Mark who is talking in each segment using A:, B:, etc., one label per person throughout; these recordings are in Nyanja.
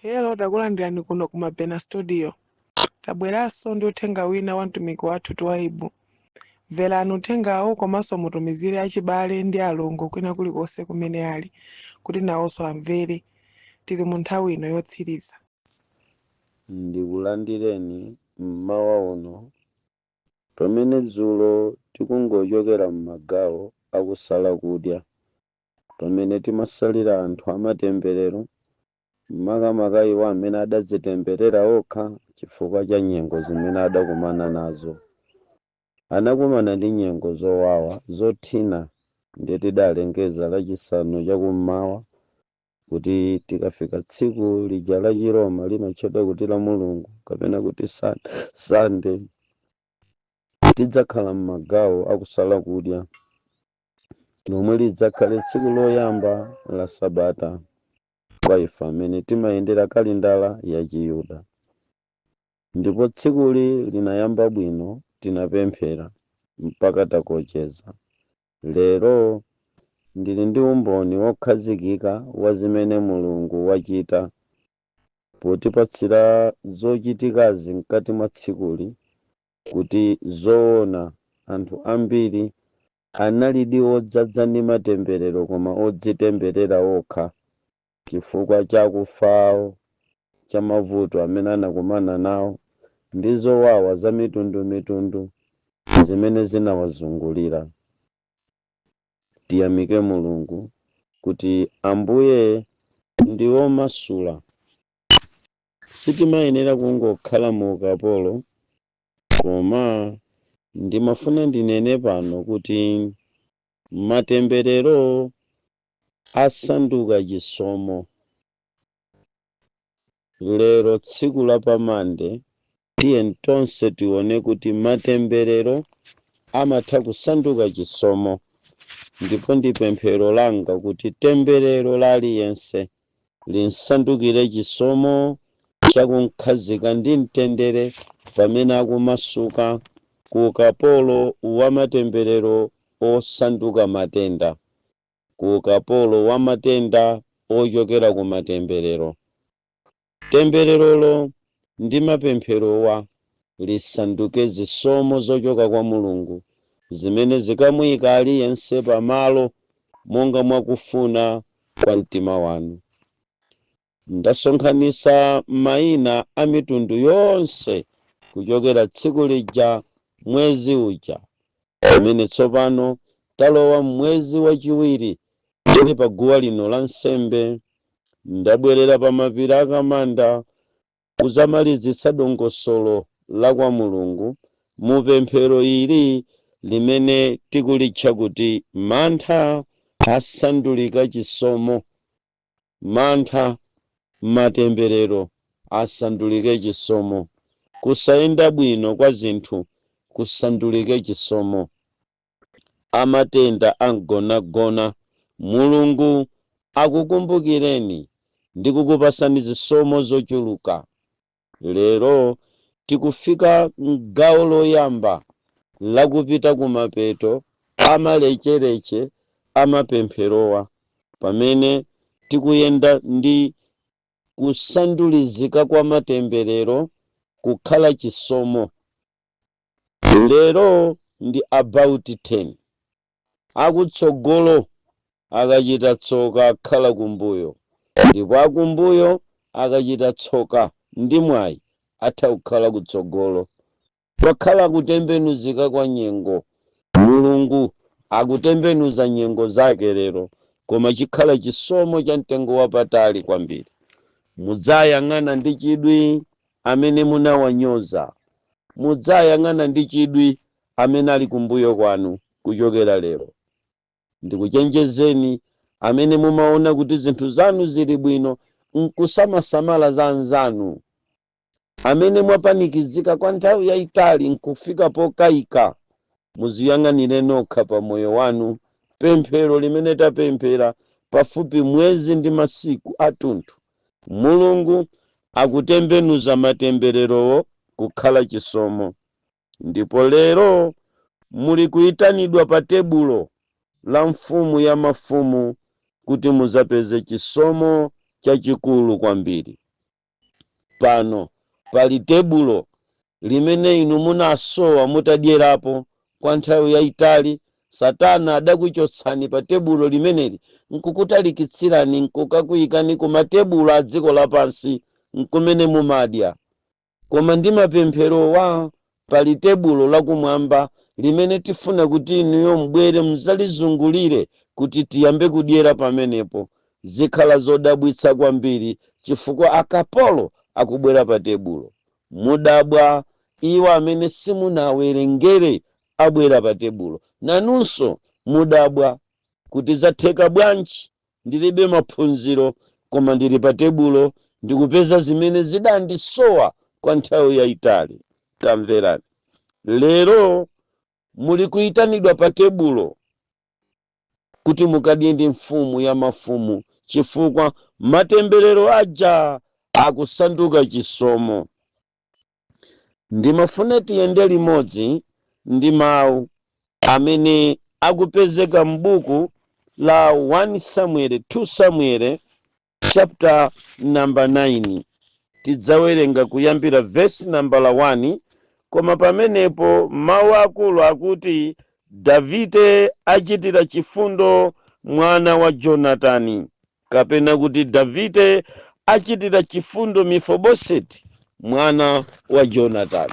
A: Hello, takulandirani kuno ku Mabena Studio. Tabweranso ndi uthenga wina wa mtumiki wathu Twaibu. Mverani uthengawo komanso mutumizire achibale ndi alongo kwina kulikonse kumene ali, kuti nawonso amvere. Tili mu nthawi ino yotsiriza.
B: Ndikulandireni mmawa uno pamene dzulo tikungochokera m'magawo akusala kudya, pamene timasalira anthu amatemberero, makamaka iwo amene adadzitemberera okha chifukwa cha nyengo zimene adakumana nazo. Anakumana ndi nyengo zowawa zothina, ndiye tidalengeza lachisanu chakummawa kuti tikafika tsiku lija la Chiroma limatchedwa kuti la Mulungu kapena kuti Sande, tidzakhala m'magawo akusala kudya, lomwe lidzakhale tsiku loyamba la Sabata kwa ife amene timayendera kalendala ya Chiyuda. Ndipo tsikuli linayamba bwino, tinapemphera mpaka takocheza. Lero ndili ndi umboni wokhazikika wa zimene Mulungu wachita potipatsira zochitikazi mkati mwa tsikuli, kuti zoona anthu ambiri analidi odzadza ndi matemberero koma odzitemberera okha chifukwa cha kufawo cha mavuto amene anakumana nawo ndi zowawa za mitundumitundu zimene zinawazungulira. Tiyamike Mulungu kuti Ambuye ndi womasula. Sitimayenera kungokhala mu ukapolo, koma ndimafuna ndinene pano kuti matemberero asanduka chisomo. Lero tsiku la pamande tiye tonse tione kuti matemberero amatha kusanduka chisomo. Ndipo ndi pemphero langa kuti temberero la aliyense linsandukire chisomo chakunkhazika ndi mtendere pamene akumasuka ku ukapolo wa matemberero osanduka matenda, ku ukapolo wa matenda ochokera ku matemberero. Tembererolo ndi mapempherowa lisanduke zisomo zochoka kwa Mulungu, zimene zikamuyika aliyense pamalo monga mwakufuna kwa mtima wanu. Ndasonkhanisa mayina a mitundu yonse kuchokera tsiku lija mwezi uja, pamene tsopano talowa mwezi wachiwiri tili pa guwa lino la nsembe. Ndabwerera pa mapiri akamanda kuzamalizitsa dongosolo la kwa Mulungu mu pemphero ili limene tikulitcha kuti mantha asandulika chisomo. Mantha matemberero asandulike chisomo. Kusayenda bwino kwa zinthu kusandulike chisomo. Amatenda angonagona, Mulungu akukumbukireni ndi kukupasani zisomo zochuluka. Lero tikufika m'gawo loyamba lakupita kumapeto amalechereche amapempherowa, pamene tikuyenda ndi kusandulizika kwa matemberero kukhala chisomo. Lero ndi about 10. Akutsogolo akachita tsoka akhala kumbuyo, ndipo akumbuyo akachita tsoka ndi mwayi atha kukhala kutsogolo. Kwakhala kutembenuzika kwa nyengo, Mulungu akutembenuza nyengo zake lero, koma chikhala chisomo cha mtengo wapatali kwambiri. Mudzayang'ana ndi chidwi amene munawanyoza, mudzayang'ana ndi chidwi amene ali kumbuyo kwanu kuchokera lero. Ndikuchenjezeni amene mumaona kuti zinthu zanu zili bwino nkusamasamala za anzanu, amene mwapanikizika kwa nthawi yayitali nkufika pokayika. Muziyang'anire nokha pa moyo wanu. Pemphero limene tapemphera pafupi mwezi ndi masiku athunthu, Mulungu akutembenuza matembererowo kukhala chisomo. Ndipo lero muli kuyitanidwa pa tebulo la mfumu ya mafumu kuti muzapeze chisomo chachikulu kwambiri. pano pali tebulo limene inu munasowa mutadyerapo kwa nthawi yayitali. Satana adakuchotsani pa tebulo limeneli, nkukutalikitsirani, nkukakuyikani ku matebulo a dziko lapansi, nkumene mumadya. Koma ndi mapemphero wa pali tebulo lakumwamba limene tifuna kuti inuyo mbwere muzalizungulire kuti tiyambe kudyera pamenepo. Zikhala zodabwitsa kwambiri chifukwa akapolo akubwera pa tebulo. Mudabwa iwo amene simunawerengere abwera pa tebulo. Nanunso mudabwa kuti zatheka bwanji ndilibe maphunziro koma ndili pa tebulo ndikupeza zimene zidandisowa kwa nthawi yayitali. Tamverani, lero muli kuyitanidwa pa tebulo kuti mukadye ndi mfumu ya mafumu, chifukwa matemberero aja akusanduka chisomo. Ndimafuna tiyende limodzi ndi mawu amene akupezeka m'buku la 1 Samuel 2 Samuel chapter number 9. Tidzawerenga kuyambira verse number 1, koma pamenepo mawu akulu akuti Davide achitira chifundo mwana wa Jonatani, kapena kuti Davide achitira chifundo Mefiboseti mwana wa Jonatani.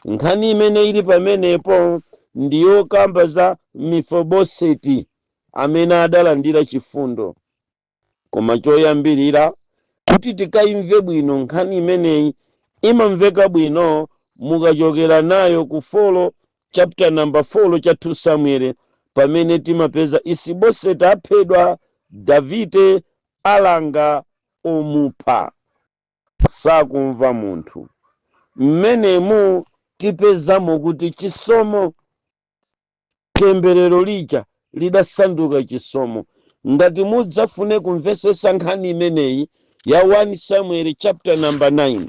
B: Nkhani imene ili pamenepo ndiyo kamba za Mefiboseti amene adalandira chifundo. Koma choyambirira kuti tikayimve bwino nkhani imeneyi imamveka bwino mukachokera nayo ku chapter number 4 cha 2 Samuel, pamene timapeza Isiboseti aphedwa, Davide alanga omupha, sakumva munthu. Mmenemu tipezamo kuti chisomo, temberero lija lidasanduka chisomo. Ngati mudzafune kumvesesa nkhani imeneyi ya 1 Samuel chapter number 9,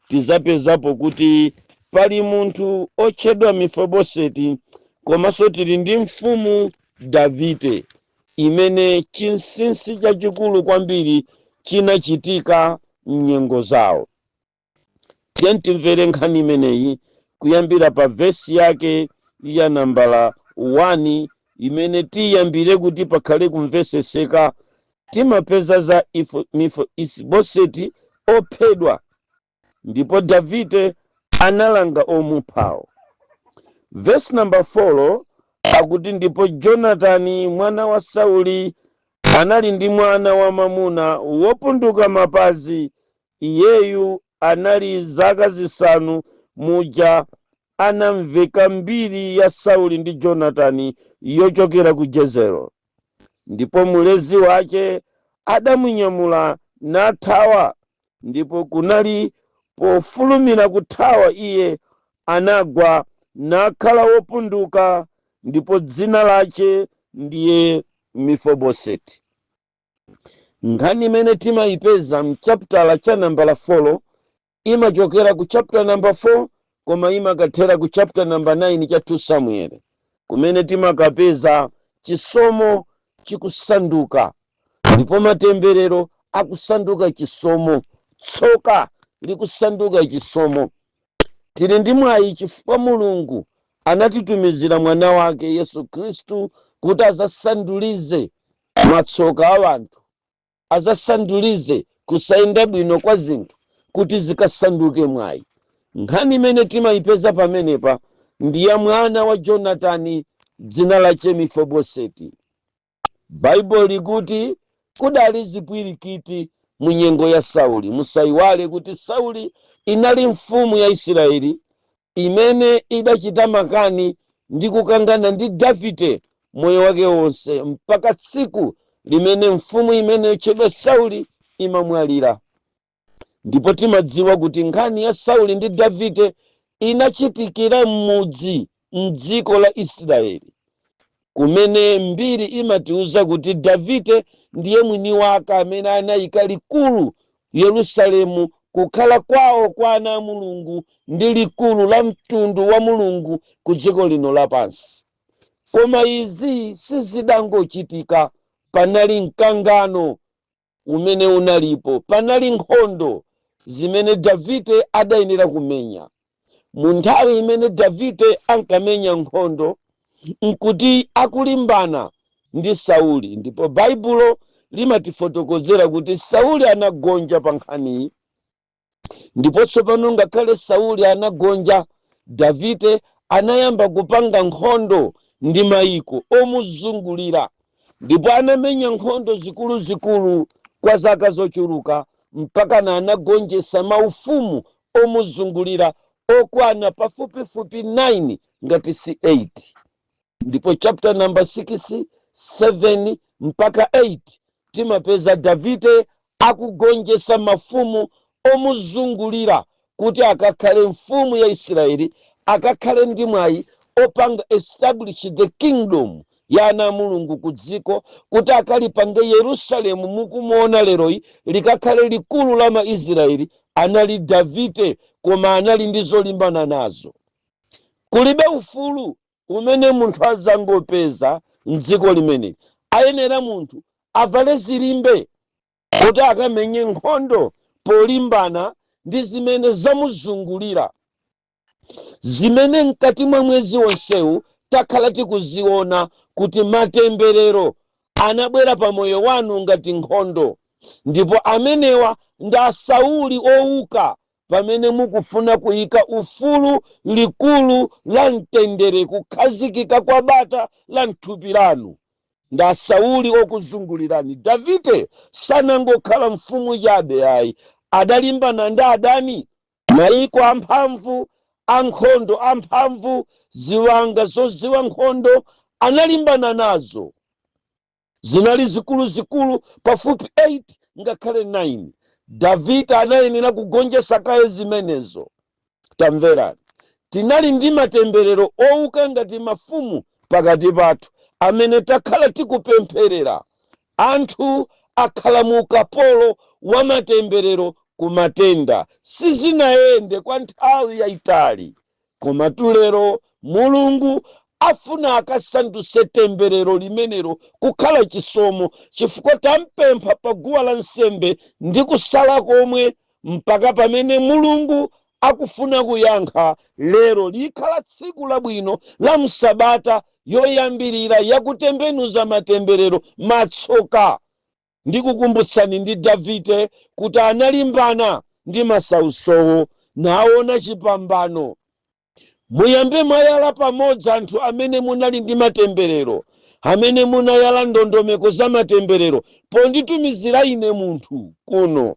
B: tizapezapo kuti pali munthu otchedwa Mefiboseti, komanso tili ndi mfumu Davide, imene chinsinsi chachikulu kwambiri chinachitika m'nyengo zawo. Tiye timvere nkhani imeneyi kuyambira pa vesi yake ya nambala 1, imene tiyambire kuti pakhale kumveseseka. Timapeza za Isiboseti ophedwa ndipo Davide analanga omuphawo. Verse number 4 akuti ndipo Jonatani mwana wa Sauli anali ndi mwana wa mamuna wopunduka mapazi. Iyeyu anali zaka zisanu muja anamveka mbiri ya Sauli ndi Jonatani yochokera ku Jezero. Ndipo mulezi wake adamunyamula nathawa, ndipo kunali pofulumira kuthawa iye anagwa nakhala wopunduka, ndipo dzina lache ndiye Mefiboseti. Nkhani imene timayipeza mchapitala cha nambala 4 imachokera ku chapter number 4, koma imakathera ku chapter number 9 cha 2 Samuel, kumene timakapeza chisomo chikusanduka, ndipo matemberero akusanduka chisomo, tsoka likusanduka chisomo. Tili ndi mwayi chifukwa Mulungu anatitumizira mwana wake Yesu Khristu kuti azasandulize matsoka a wanthu, azasandulize kusayenda bwino kwa zinthu kuti zikasanduke mwayi. Nkhani imene timayipeza pamenepa ndi ya mwana wa Jonatani, dzina lache Mefiboseti. Baibulo likuti kudali zipwirikiti mu nyengo ya Sauli. Musayiwale kuti Sauli inali mfumu ya Israeli imene idachita makani ndi kukangana ndi Davide moyo wake wonse mpaka tsiku limene mfumu imene yotchedwa Sauli imamwalira. Ndipo timadziwa kuti nkhani ya Sauli ndi Davide inachitikira m'dziko la Israeli, kumene mbiri imatiuza kuti Davide ndiye mwini wake amene anayika likulu Yerusalemu kukhala kwawo kwa ana a Mulungu ndi likulu la mtundu wa Mulungu ku dziko lino lapansi. Koma izi sizidangochitika, panali mkangano umene unalipo, panali nkhondo zimene Davide adayenera kumenya. Mu nthawi imene Davide ankamenya nkhondo nkuti akulimbana ndi Sauli, ndipo baibulo limatifotokozera kuti Sauli anagonja pa nkhaniyi. Ndipo tsopano ngakhale Sauli anagonja, Davide anayamba kupanga nkhondo ndi mayiko omuzungulira, ndipo anamenya nkhondo zikuluzikulu kwa zaka zochuluka mpaka anagonjetsa maufumu omuzungulira okwana pafupifupi 9 ngati si 8. Ndipo chapter number 6, 7 mpaka 8 timapeza Davide akugonjetsa mafumu omuzungulira kuti akakhale mfumu ya Israeli, akakhale ndi mwayi opanga establish the kingdom ya ana mulungu ku dziko, kuti akalipange Yerusalemu mukumuona leroyi likakhale likulu la maisraeli. Anali Davide, koma anali ndi zolimbana nazo. Kulibe ufulu umene munthu azangopeza mdziko limeneli. Ayenera munthu avale zilimbe kuti akamenye nkhondo polimbana ndi zimene zamuzungulira, zimene mkati mwa mwezi wonsewu takhala tikuziona kuti matemberero anabwera pa moyo wanu ngati nkhondo. Ndipo amenewa ndi Sauli ouka pamene mukufuna kuyika ufulu likulu la mtendere, kukhazikika kwa bata la mthupi lanu. Ndi Sauli okuzungulirani. Davide sanangokhala mfumu chabe ayi, adalimbana ndi adani, mayiko amphamvu, ankhondo amphamvu, ziwanga zoziwa nkhondo analimbana nazo. Zinali zikuluzikulu pafupi 8 ngakhale 9. Davide anayenera kugonjetsa kaye zimenezo. Tamverani, tinali ndi matemberero ouka ngati mafumu pakati pathu amene takhala tikupempherera. Anthu akhala mu ukapolo wa matemberero ku matenda, sizinayende kwa nthawi yayitali. Koma tulero Mulungu afuna akasandutse temberero limenelo kukhala chisomo, chifukwa tampempha pa guwa la nsembe ndi kusala komwe mpaka pamene Mulungu akufuna kuyankha. Lero likhala tsiku labwino la msabata yoyambirira yakutembenuza matemberero matsoka. Ndikukumbutsani ndi Davide kuti analimbana ndi masausowo naona chipambano. Muyambe mwayala pamodzi anthu amene munali ndi matemberero, amene munayala ndondomeko za matemberero, ponditumizira ine munthu kuno.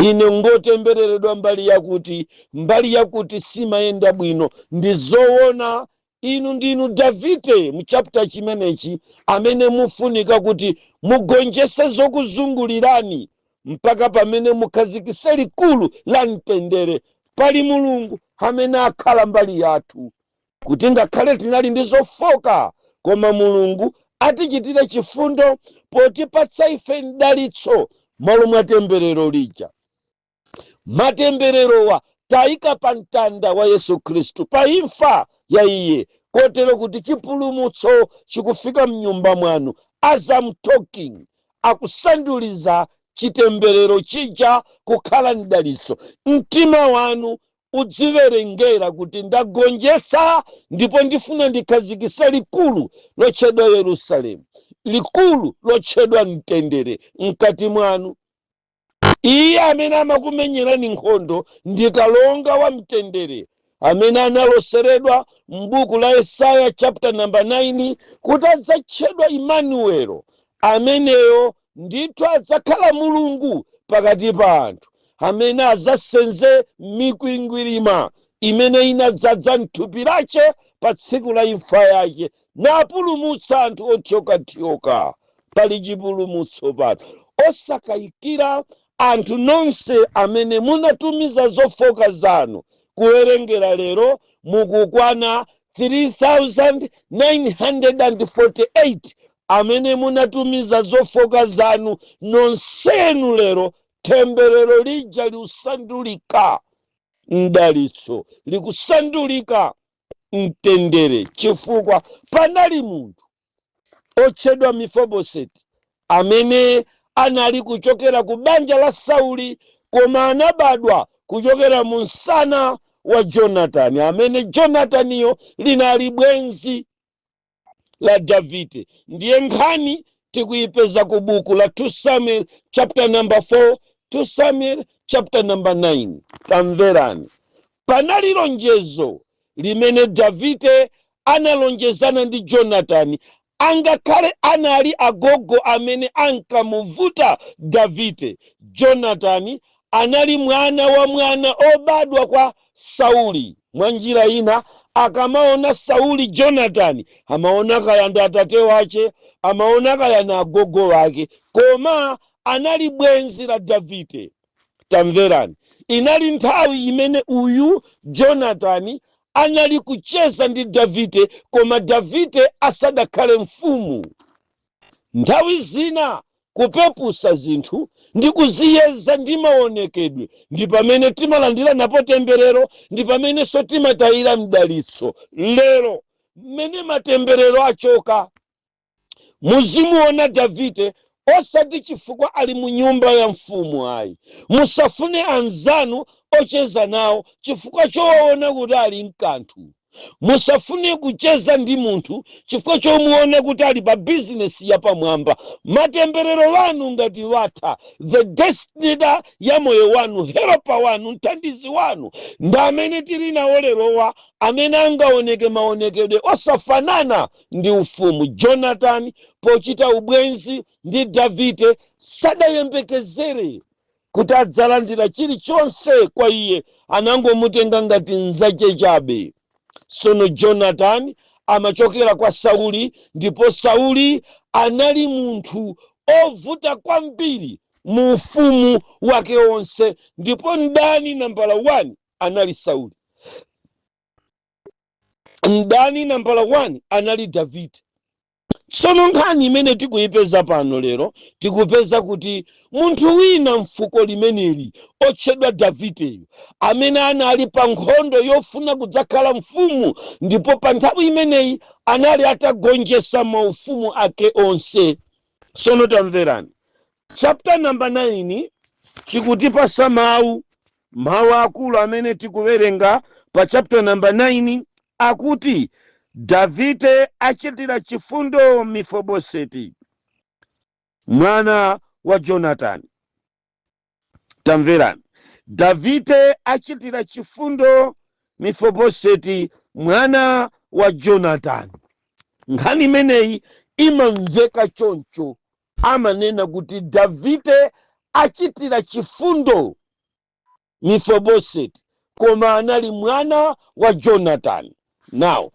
B: Ine ngotembereredwa mbali yakuti simayenda bwino. Ndi zoona inu ndinu Davide mu chapter chimenechi amene mufunika kuti mugonjese zokuzungulirani mpaka pamene mukhazikitse likulu la mtendere. Pali Mulungu amene akhala mbali yathu, kuti ngakhale tinali ndi zofoka koma Mulungu atichitire chifundo potipatsa ife mdalitso malo mwa temberero lija. Matembererowa tayika pa mtanda wa Yesu Khristu, pa imfa ya Iye, kotero kuti chipulumutso chikufika mnyumba mwanu. As I'm talking, akusanduliza chitemberero chija kukhala mdalitso. Mtima wanu udziwerengera kuti ndagonjetsa ndipo ndifuna ndikhazikitse likulu lotchedwa Yerusalemu, likulu lotchedwa mtendere mkati mwanu. Iye amene amakumenyerani nkhondo ndi kalonga wa mtendere, amene analoseredwa m'buku la Yesaya chapter number 9 kuti adzatchedwa Imanuelo. Ameneyo ndithu adzakhala Mulungu pakati pa anthu, amene adzasenze mikwingwirima imene inadzadza mthupi lace pa tsiku la imfa yake, napulumutsa anthu othyokathyoka. Pali chipulumutso pano, osakayikira anthu nonse amene munatumiza zofoka zanu. Kuwerengera lero mukukwana 3,948 amene munatumiza zofoka zanu. Nonsenu lero temberero lija likusandulika mdalitso, likusandulika mtendere, chifukwa panali munthu otchedwa Mefiboseti amene anali kuchokera ku banja la Sauli koma anabadwa kuchokera mu msana wa Jonatani, amene Jonataniyo linali bwenzi la Davide. Ndiye nkhani tikuyipeza ku buku la 2 Samuel chapter number 4, 2 Samuel chapter number 9. Tamverani. Panali lonjezo limene Davide analonjezana ndi Jonatani, angakhale anali agogo amene ankamuvuta Davide. Jonatani anali mwana wa mwana obadwa kwa Sauli. Mwa njira ina, akamaona Sauli Jonatani amaona kaya ndi atate wace, amaona kaya na agogo wake, koma anali bwenzi la Davide. Tamverani. Inali nthawi imene uyu Jonatani anali kucheza ndi Davide, koma Davide asadakhale mfumu. Nthawi zina kupepusa zinthu ndi kuziyeza ndi maonekedwe ndi pamene timalandira napo temberero, ndi pamene so timatayira mdalitso. Lero mmene matemberero achoka, muzimuona Davide osati chifukwa ali mu nyumba ya mfumu ayi. Musafune anzanu ocheza nawo chifukwa choona kuti ali mkanthu. Musafune kucheza ndi munthu chifukwa chomuona kuti ali pa bizinesi ya pamwamba. Matemberero wanu ngati watha, the destiny ya moyo wanu, helper wanu, mthandizi wanu, ndi amene tili nawo lerowa, amene angaoneke maonekedwe osafanana ndi ufumu. Jonatani pochita ubwenzi ndi Davide sadayembekezere kuti adzalandira chilichonse kwa iye, anangomutenga ngati nzache chabe. Sono Jonatani amachokera kwa Sauli, ndipo Sauli anali munthu ovuta kwambiri mu ufumu wake onse, ndipo mdani nambala 1 anali Sauli. Mdani nambala 1 anali Davide. Sono nkhani imene tikuyipeza pano lero, tikupeza kuti munthu wina mfuko limeneli otchedwa Davideyo, amene anali pa nkhondo yofuna kudzakhala mfumu, ndipo pa nthawi imeneyi anali atagonjesa maufumu ake onse. Sono tamverani. Chapter number 9 chikutipasa mawu akulu amene tikuwerenga pa chapter number 9, akuti Davide achitira chifundo Mefiboseti mwana wa Jonatani. Tamverani. Davide achitira chifundo Mefiboseti mwana wa Jonatani. Nkhani imeneyi imamveka choncho. Amanena kuti Davide achitira chifundo Mefiboseti, koma anali mwana wa Jonatani. Now,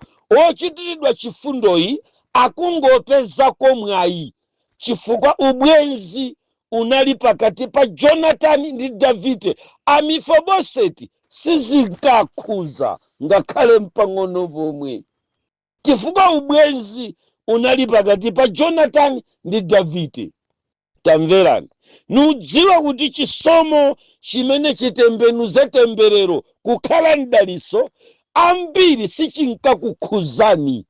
B: ochitiridwa chifundoyi akungopezako mwayi chifukwa ubwenzi unali pakati pa Jonatani ndi Davide. Mefiboseti sizinkakhuza ngakhale mpang'ono pomwe, chifukwa ubwenzi unali pakati pa Jonatani ndi Davide. Tamverani. Nudziwa kuti chisomo chimene chitembenuze temberero kukhala mdaliso, ambiri sichinkakukhuzani,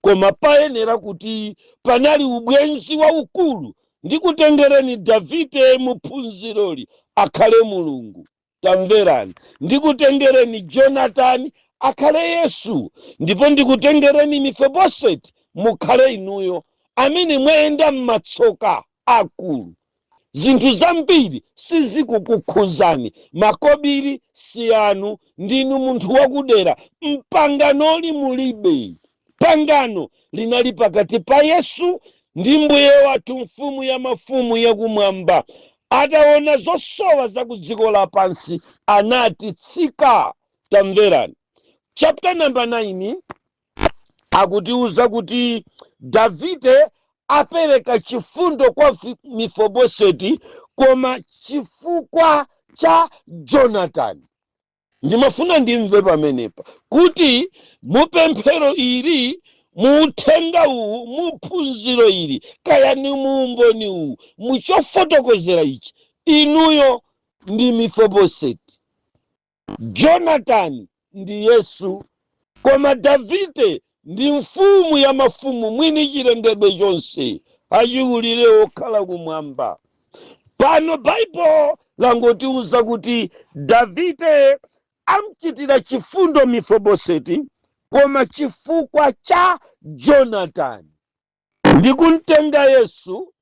B: koma payenera kuti panali ubwenzi waukulu ndi kutengereni Davide muphunziroli akhale Mulungu. Tamverani. Ndikutengereni Jonatani akhale Yesu, ndipo ndikutengereni Mefiboseti mukhale inuyo amene mwayenda m'matsoka akulu. Zinthu zambiri sizikukukhuzani, makobiri si anu, ndinu munthu wakudera. Mpanganoli mulibe. Pangano linali pakati pa Yesu ndi Mbuye wathu, mfumu ya mafumu yakumwamba. Ataona zosowa za ku dziko lapansi anati tsika. Tamverani. Chapter number 9 akutiuza kuti Davide apereka chifundo kwa Mefiboseti koma chifukwa cha Jonatani. Ndimafuna ndimve pamenepa kuti mupemphero ili, muuthenga uwu, muphunziro ili, kaya ni muumboni uwu, muchofotokozera ichi, inuyo ndi Mefiboseti, Jonatani ndi Yesu, koma Davide ndi mfumu ya mafumu, mwini chilengedwe chonse, achikulire okhala kumwamba. Pano Bible langotiuza kuti Davide amchitira chifundo Mefiboseti koma chifukwa cha Jonatani. Ndikuntenga Yesu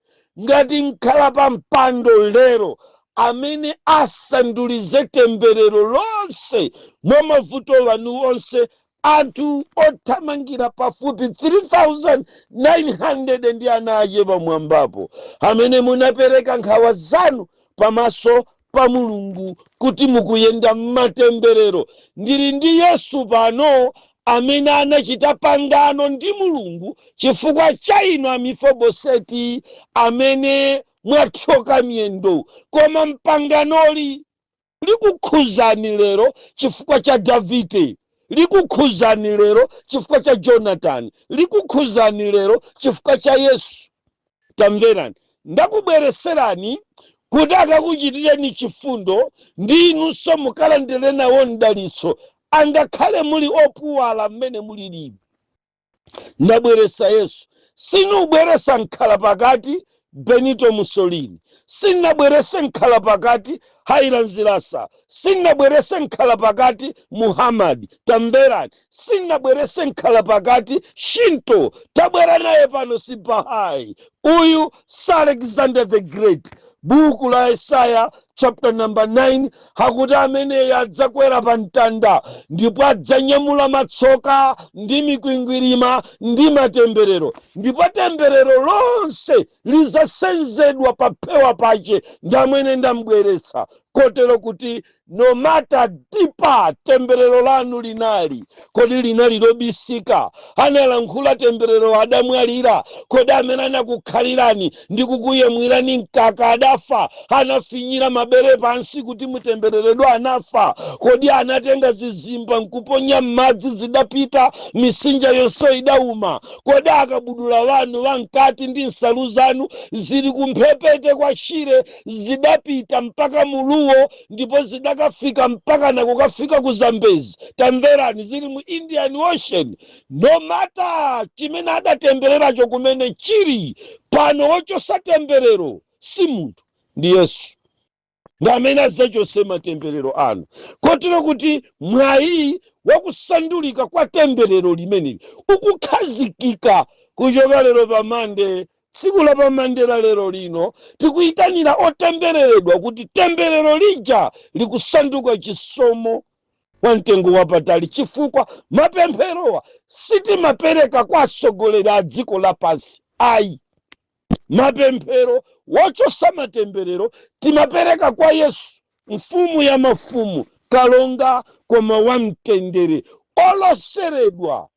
B: ngati nkhala pa mpando lero amene asandulize temberero lonse mwa mavuto wanu onse, anthu othamangira pafupi 3,900 ndi anaye pamwambapo, amene munapereka nkhawa zanu pamaso pa Mulungu kuti mukuyenda m'matemberero. Ndili ndi Yesu pano amene anachita pangano ndi Mulungu chifukwa cha inu Amefiboseti amene mwathyoka miyendo, koma mpanganoli likukhuzani lero chifukwa cha Davide, likukhuzani lero chifukwa cha Jonatani, likukhuzani lero chifukwa cha Yesu. Tamverani, ndakubwereserani kuti akakuchitireni chifundo ndi inunso mukalandire nawo mdalitso, angakhale muli opuwala mmene mulilimu. Ndabweresa Yesu, sinubweresa nkhala pakati Benito Mussolini, sinabwerese nkhala pakati Haile Selassie, sinabwerese nkhala pakati Muhammad. Tamverani, sinabwerese nkhala pakati Shinto, tabwera naye pano si Bahai, uyu si Alexander the Great. Buku la Isaiah chapter number 9 hakuti amene adzakwera pa mtanda ndipo adzanyamula matsoka ndi mikwingwirima ndi matemberero, ndipo temberero lonse lizasenzedwa pa phewa pache ndi amene ndamubweretsa. Kotero kuti no matter deeper temberero lanu linali, kodi linali lobisika, analankhula temberero adamwalira, kodi amene anakukhalirani ndi kukuyemwirani mkaka adafa, anafinyira mabere pansi kuti mutembereredwe anafa, kodi anatenga zizimba nkuponya madzi zidapita, misinja yonse idauma, kodi akabudula wanu wankati ndi nsalu zanu zili kumphepete kwa Shire zidapita mpaka muluo ndipo zidakafika mpaka na kukafika ku Zambezi. Tamverani, zili mu Indian Ocean. No matter chimene adatembereracho kumene chiri pano, wochosa temberero si munthu, ndi Yesu ngamene azachosa matemberero anu. Kotero kuti mwayi wakusandulika kwa temberero limeneli ukukhazikika kuchoka lero pa Mande. Tsiku la pamandera lero lino tikuyitanira otembereredwa kuti temberero lija likusanduka chisomo wa mtengo wapatali, chifukwa mapempherowa sitimapereka kwa atsogoleri a dziko lapansi. Ayi, mapemphero wochosa matemberero timapereka kwa Yesu, mfumu ya mafumu, kalonga koma wamtendere, oloseredwa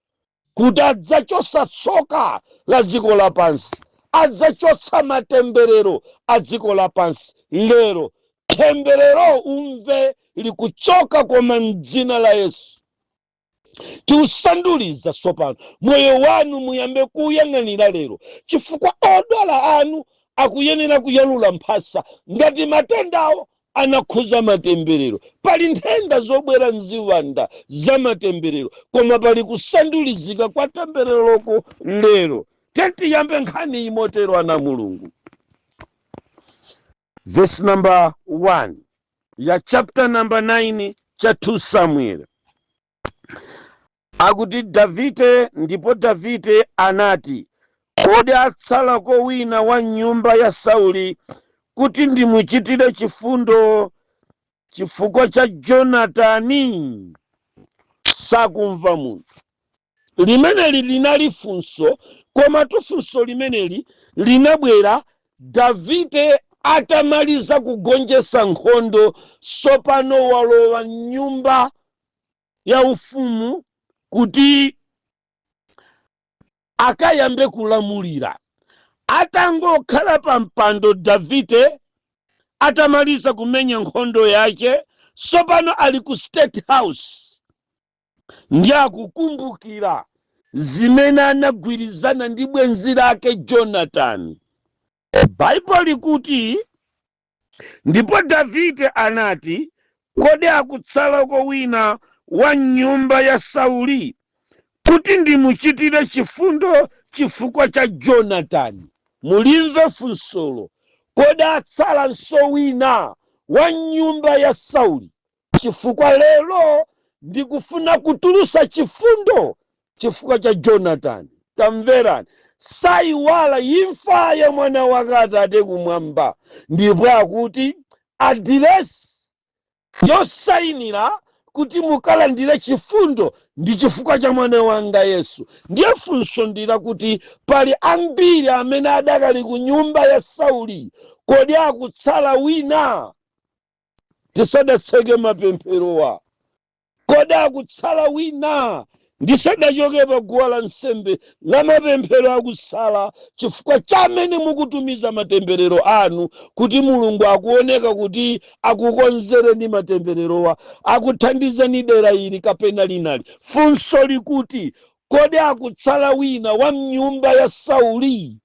B: kuti adzachosa tsoka la dziko lapansi, adzachosa matemberero a dziko lapansi. Lero temberero umve likuchoka koma m'dzina la Yesu. Tiusanduliza sopano moyo wanu, muyambe kuyang'anira lero, chifukwa odwala anu akuyenera kuyalula mphasa ngati matendawo anakhuza matemberero. Pali nthenda zobwera mziwanda za matemberero, koma pali kusandulizika kwa tembereroko lero. Tiyambe nkhani imotero ana Mulungu. Verse number 1 ya chapter number 9 cha 2 Samuel. Akuti Davide, ndipo Davide anati, kodi atsalako wina wa nyumba ya Sauli kuti ndimuchitire chifundo chifukwa cha Jonatani? Sakumva munthu. Limeneli linali funso, koma funso limeneli linabwera Davide atamaliza kugonjesa nkhondo. Sopano walowa nyumba ya ufumu kuti akayambe kulamulira. Atangokhala pa mpando Davide atamaliza kumenya nkhondo yake, sopano ali ku State House ndi akukumbukira zimene anagwirizana ndi bwenzi lake Jonatani. Bible likuti, ndipo Davide anati, kodi akutsalako wina wa nyumba ya Sauli kuti ndimuchitire chifundo chifukwa cha Jonatani? Mulimve funsolo, kodi atsalanso wina wa nyumba ya Sauli, chifukwa lero ndikufuna kutulusa chifundo chifukwa cha Jonatani. Tamverani, sayiwala imfa ya mwana wake Atate kumwamba, ndipo akuti adiresi yosayinira kuti mukalandire chifundo ndi chifukwa cha mwana wanga Yesu. Ndiye funso ndira kuti pali ambiri amene adakali ku nyumba ya Sauli, kodi akutsala wina? Tisadatseke mapemphero, kodi akutsala wina? Ndisadachoke pa guwa la nsembe la mapemphero akusala chifukwa cha amene mukutumiza matemberero anu, kuti Mulungu akuoneka kuti akukonzereni matembererowa, akuthandizeni dera ili kapena linali. Funso likuti kodi akutsala wina wa mnyumba ya Sauli?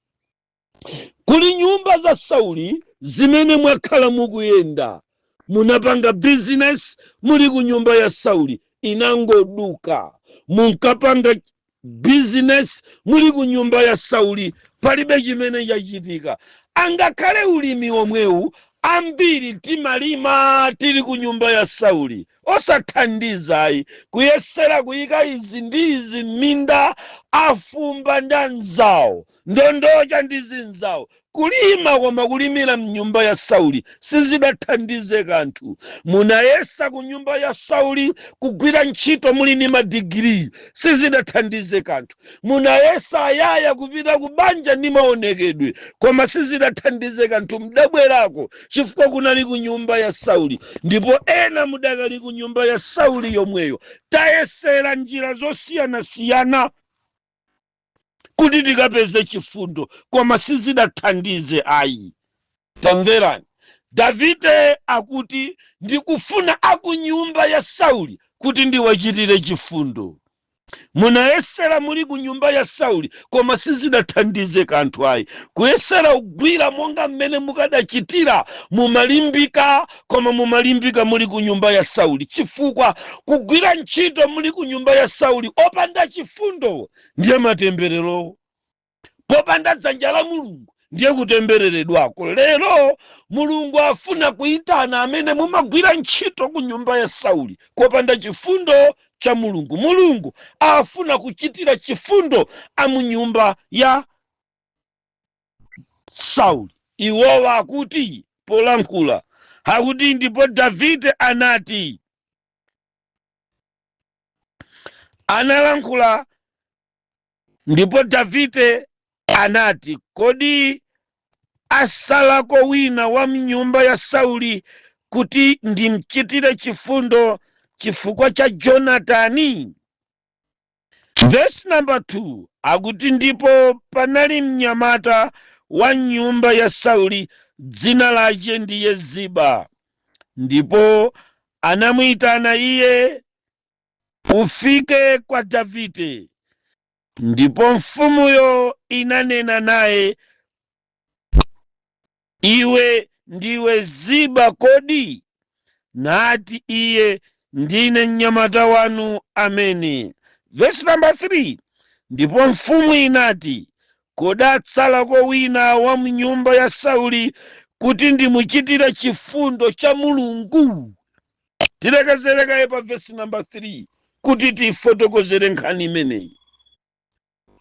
B: Kuli nyumba za Sauli zimene mwakhala mukuyenda, munapanga business muli ku nyumba ya Sauli inangoduka, munkapanga business muli ku nyumba ya Sauli palibe chimene chachitika. Angakhale ulimi omwewu ambiri timalima tili ku nyumba ya Sauli, osathandizayi kuyesera kuyika izi ndi izi m'minda, afumba ndi anzawo, ndondocha ndi zinzawo. Kulima koma kulimira mnyumba ya Sauli sizidathandize kanthu. Munayesa ku nyumba ya Sauli kugwira ntchito muli ni madigiri, sizidathandize kanthu. Munayesa ayaya kupita ku banja ndi maonekedwe, koma sizidathandize kanthu. Mdabwerako chifukwa kunali ku nyumba ya Sauli. Ndipo ena mudakali ku nyumba ya Sauli yomweyo tayesera njira zosiyanasiyana kuti tikapeze chifundo, koma sizidathandize ayi. Tamverani, Davide akuti ndikufuna aku nyumba ya Sauli kuti ndiwachitire chifundo. Munayesera muli ku nyumba ya Sauli koma sizidathandize kanthu ayi. Kuyesera kugwira monga mmene mukadachitira mumalimbika, koma mumalimbika muli ku nyumba ya Sauli, chifukwa kugwira ntchito muli ku nyumba ya Sauli opanda chifundo ndiye matemberero. Popanda dzanja la Mulungu ndiye kutembereredwako. Lero Mulungu afuna kuitana amene mumagwira ntchito ku nyumba ya Sauli kopanda chifundo cha Mulungu. Mulungu afuna kuchitira chifundo amu nyumba ya Sauli. Iwowa akuti polankhula akuti ndipo Davide anati, analankhula ndipo Davide anati, kodi asalako wina wa mnyumba ya Sauli kuti ndimchitire chifundo chifukwa cha Jonatani? Verse number 2 akuti ndipo panali mnyamata wa nyumba ya Sauli dzina lake ndiye Ziba, ndipo anamwitana iye ufike kwa Davide. Ndipo mfumuyo inanena naye, iwe ndiwe Ziba kodi? Nati iye, ndine mnyamata wanu amene. Verse number 3 ndipo mfumu inati, kodi atsalako wina wa mnyumba ya Sauli kuti ndimuchitire chifundo cha Mulungu? Tilekezerekaye pa verse number 3 kuti tifotokozere nkhani imeneyi.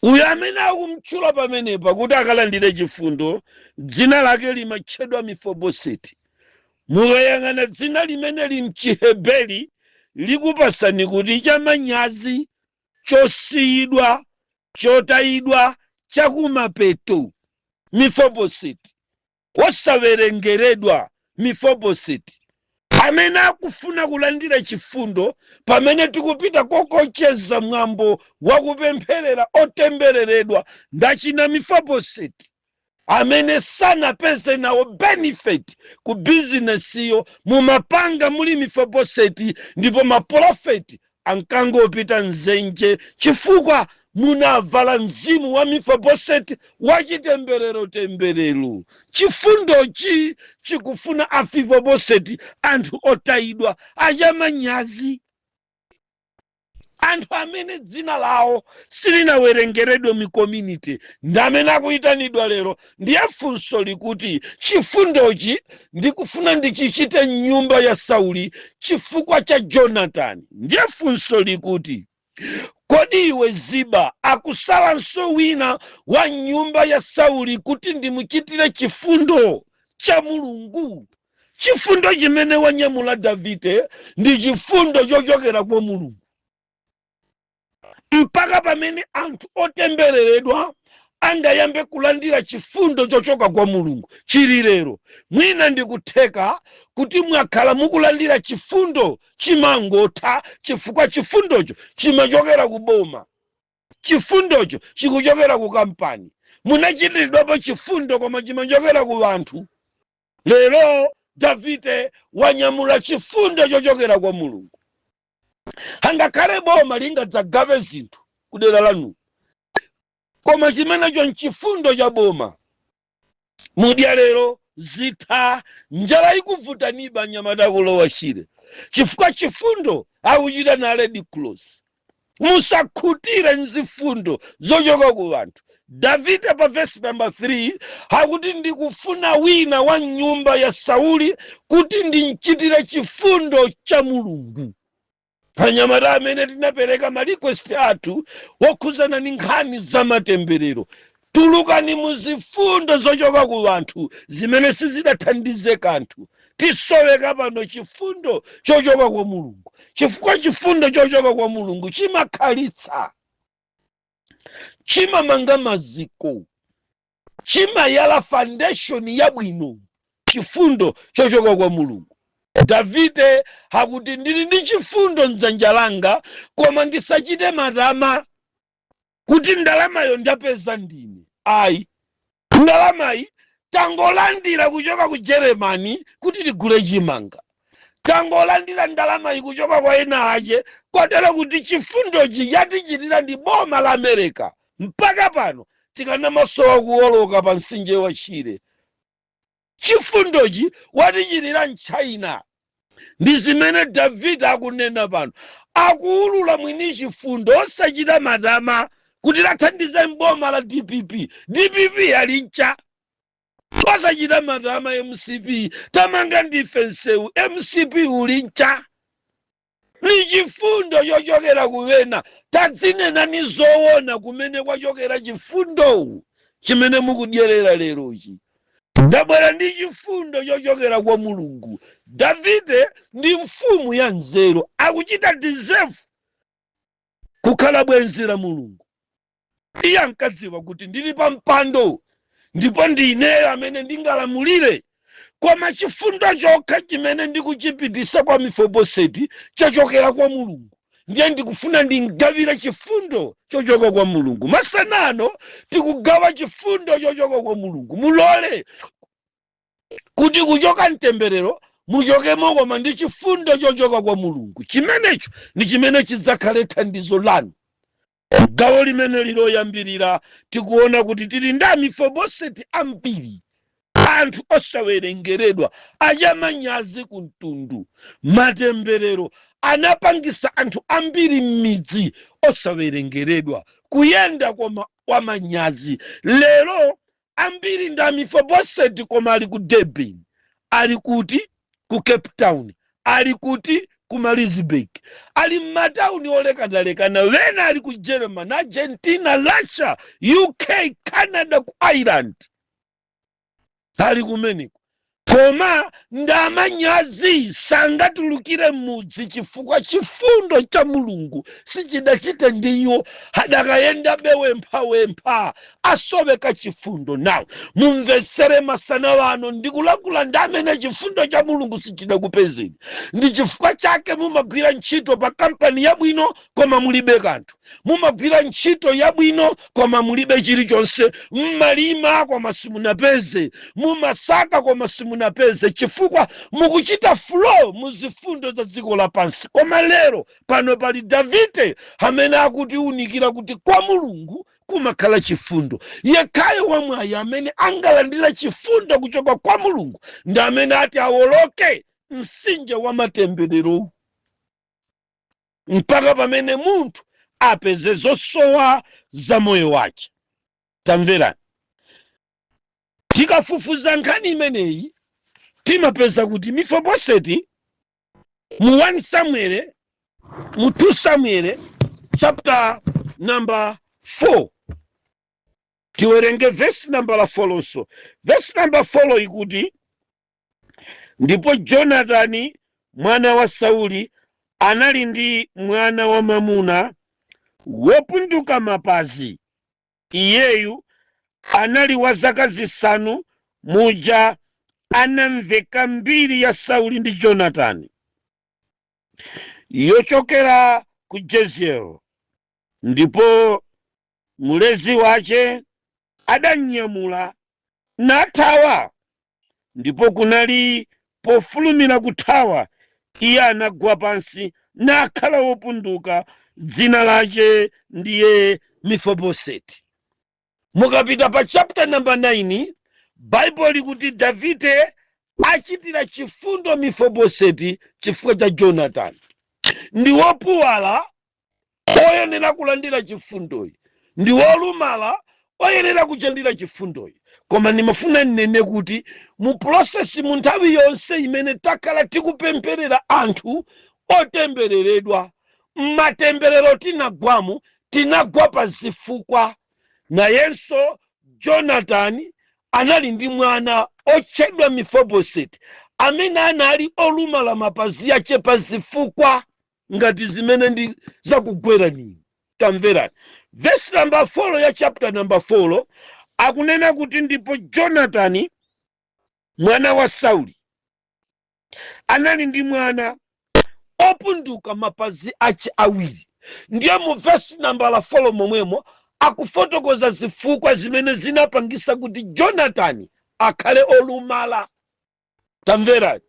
B: Uyo amene akumtchula pamenepa kuti akalandire chifundo dzina lake limatchedwa Mefiboseti. Mukayang'ana dzina limene limchiheberi likupasani kuti chamanyazi, chosiyidwa, chotayidwa, chakumapeto. Mefiboseti, wosawerengeredwa. Mefiboseti amene akufuna kulandira chifundo pamene tikupita kokocheza mwambo wakupempherera otembereredwa ndachina Mefiboseti amene sanapeze nawo benefit ku bizinesiyo. Mumapanga muli Mefiboseti ndipo maprofeti ankangopita nzenje chifukwa munavala mzimu wa Mefiboseti wachitemberero. Chifundochi chikufuna Mefiboseti anthu otayidwa, achamanyazi, anthu amene dzina lawo silinawerengeredwe mu community ndi amene akuyitanidwa lero. Ndiye funso likuti chifundochi ndikufuna ndichichite nyumba ya Sauli chifukwa cha Jonathan. Ndiye funso likuti kodi iwe Ziba akusalanso wina wa nyumba ya Sauli kuti ndimuchitire chifundo cha Mulungu? Chifundo chimene wanyamula Davide ndi chifundo chochokera kwa Mulungu. Mpaka pamene anthu otembereredwa angayambe kulandira chifundo chochoka kwa Mulungu chili lero. Mwina ndikutheka kuti mwakhala mukulandira chifundo chimangotha chifukwa chifundocho chimachokera ku boma, chifundocho chikuchokera ku kampani, munachitiridwapo chifundo koma chimachokera ku anthu. Lero Davide wanyamula chifundo chochokera kwa Mulungu. Hangakhale boma lingadzagabe zinthu kudera lanu, koma chimenecho nchifundo cha boma. Mudya lero zitha njala ikuvutaniba anyamata kulowa Shire chifukwa chifundo akuchita na Red Cross. Musakhutire nzifundo zochoka ku anthu. Davide pa verse number 3 hakuti ndikufuna wina wa nyumba ya Sauli kuti ndinchitire chifundo cha Mulungu. Anyamata amene tinapereka ma request athu wokhuzana ndi nkhani za matemberero, tulukani muzifundo zochoka ku anthu zimene sizidathandize kanthu. Tisoweka pano chifundo chochoka kwa Mulungu, chifukwa chifundo chochoka kwa Mulungu chimakhalitsa, chimamanga maziko, chimayala foundation yabwino. Chifundo chochoka kwa Mulungu. Davide hakuti ndili ndi chifundo mdzanja langa koma ndisachite matama kuti ndalamayo ndapeza ndine. Ayi, ndalamayi tangolandira kuchoka ku Germany kuti tigule chimanga, tangolandira ndalamayi kuchoka kwa ena ache, kotero kuti chifundochi yatichitira ndi boma la America. Mpaka pano tikanamasowa kuwoloka pa mtsinje wa Shire. Chifundochi watichitira China. Ndi zimene Davide akunena pano. Akuulula mwini chifundo osachita matama kuti lathandize mboma la DPP. DPP alincha osachita matama. MCP tamanga ndifensewu, MCP ulincha. Ni chifundo chochokera kuwena. Tazinena ni zoona kumene kwachokera chifundo chimene mukudyerera lerochi. Ndabwera ndi chifundo chochokera kwa Mulungu. Davide ndi mfumu ya nzeru, akuchita deserve kukhala bwenzi la Mulungu. Iye ankadziwa kuti ndili pa mpando ndipo ndi ineyo amene ndingalamulire, koma chifundo chokha chimene ndikuchipitisa kwa Mefiboseti chachokera kwa Mulungu. Ndiye ndikufuna ndingawire chifundo chochoka kwa Mulungu. Masanano tikugawa chifundo chochoka kwa Mulungu. Mulole kuti kuchoka mtemberero muchokemo koma ndi chifundo chochoka kwa Mulungu. Chimenecho ni chimene chidzakhale thandizo lanu. Gawo limene liloyambirira tikuona kuti tili ndi Mefiboseti ambiri, anthu osawerengeredwa, achamanyazi kumtundu. Matemberero anapangisa anthu ambiri m'midzi osawerengeredwa kuyenda kwa manyazi. Lero ambiri ndi Mefiboseti koma ali ku Durban, ali kuti ku Cape Town, ali kuti ku Marisburg, ali m'matauni olekanalekana. Wena ali ku Germany, Argentina, Russia, UK, Canada, ku Ireland, ali kumeneko. Koma ndamanyazi sangatulukire mudzi chifukwa chifundo cha Mulungu sichidachita ndiyo. Hadakayenda bewempha asoveka chifundo. Nawo mumvesere masana wano ndikulakula ndamene chifundo cha Mulungu sichidakupezeni. Ndi chifukwa chake mumagwira ntchito pa kampani yabwino koma mulibe kanthu, mumagwira ntchito yabwino koma mulibe chilichonse, mmalima koma simunapeze, mumasaka koma simunapeze, chifukwa mukuchita flow muzifundo za dziko lapansi. Koma lero pano pali Davide amene akutiunikira kuti kwa Mulungu kumakhala chifundo. Yekhayo wamwayi amene angalandira chifundo kuchoka kwa Mulungu ndi amene ati awoloke mtsinje wa matemberero. mpaka pamene munthu apeze zosowa za moyo wake. Tamverani, tikafufuza nkhani imeneyi timapeza kuti Mefiboseti mu 1 Samuel, mu 2 Samuel chapter number 4, tiwerenge verse number 4 lonso. Verse number 4 ikuti, ndipo Jonatani mwana wa Sauli anali ndi mwana wa mwamuna wopunduka mapazi. Iyeyu anali wa zaka zisanu muja anamveka mbiri ya Sauli ndi Jonatani yochokera ku Jezreel, ndipo mulezi wace adanyamula nathawa, ndipo kunali pofulumira kuthawa iye anagwa pansi nakhala wopunduka. Dzina lace ndiye Mefiboseti. Mukapita pa chapter number 9, Bible likuti Davide achitira chifundo Mefiboseti chifukwa cha Jonatani. Ndi wopuwala oyenera kulandira chifundoyi, ndi wolumala oyenera kuchandira chifundoyi. Koma nimafuna nene kuti mu process mu nthawi yonse imene takhala tikupempherera anthu otembereredwa, mmatemberero tinagwamu, tinagwa pa zifukwa. Nayenso Jonatani anali ndi mwana otchedwa Mefiboseti amene anali olumala mapazi ace pa zifukwa ngati zimene ndi zakugwera nini. Tamverani, verse number 4 ya chapter number 4 akunena kuti, ndipo Jonatani mwana wa Sauli anali ndi mwana opunduka mapazi ace awiri. Ndiye mu verse number 4 momwemo akufotokoza zifukwa zimene zinapangisa kuti Jonatani akhale olumala. Tamverani,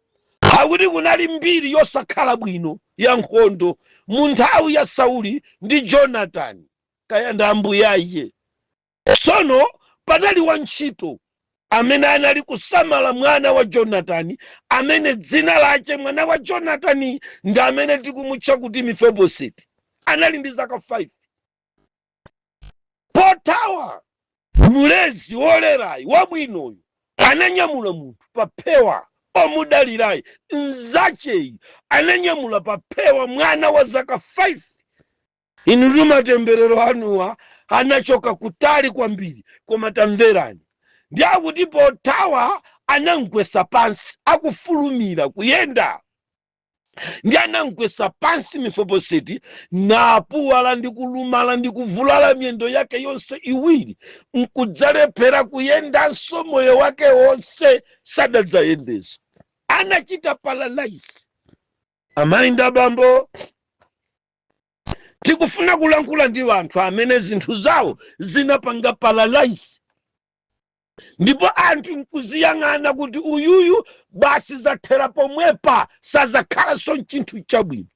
B: akuti kunali mbiri yosakhala bwino ya nkhondo mu nthawi ya Sauli ndi Jonatani kaya ndi ambuyaye. Tsono panali wantchito amene anali kusamala mwana wa Jonatani, amene dzina lace mwana wa Jonatani ndi amene tikumutcha kuti Mefiboseti. Anali ndi zaka 5. Pothawa mulezi wolerayi wabwinoyu ananyamula munthu pa phewa omudalirayi, nzacheyi ananyamula pa phewa mwana wa zaka 5. Inu matemberero anuwa anachoka kutali kwambiri. Koma tamverani, ndi akuti pothawa anamgwesa pansi akufulumira kuyenda, ndi anamgwesa pansi Mefiboseti napuwala ndi kulumala ndi kuvulala miyendo yake yonse iwiri, nkudzalephera kuyendanso moyo wake wonse sadadzayendeso. Anachita paralyze. Amayi ndi abambo, tikufuna kulankhula ndi anthu amene zinthu zawo zinapanga paralyze, ndipo anthu nkuziyang'ana kuti uyuyu basi zathera pomwepa sazakhalanso chinthu chabwino.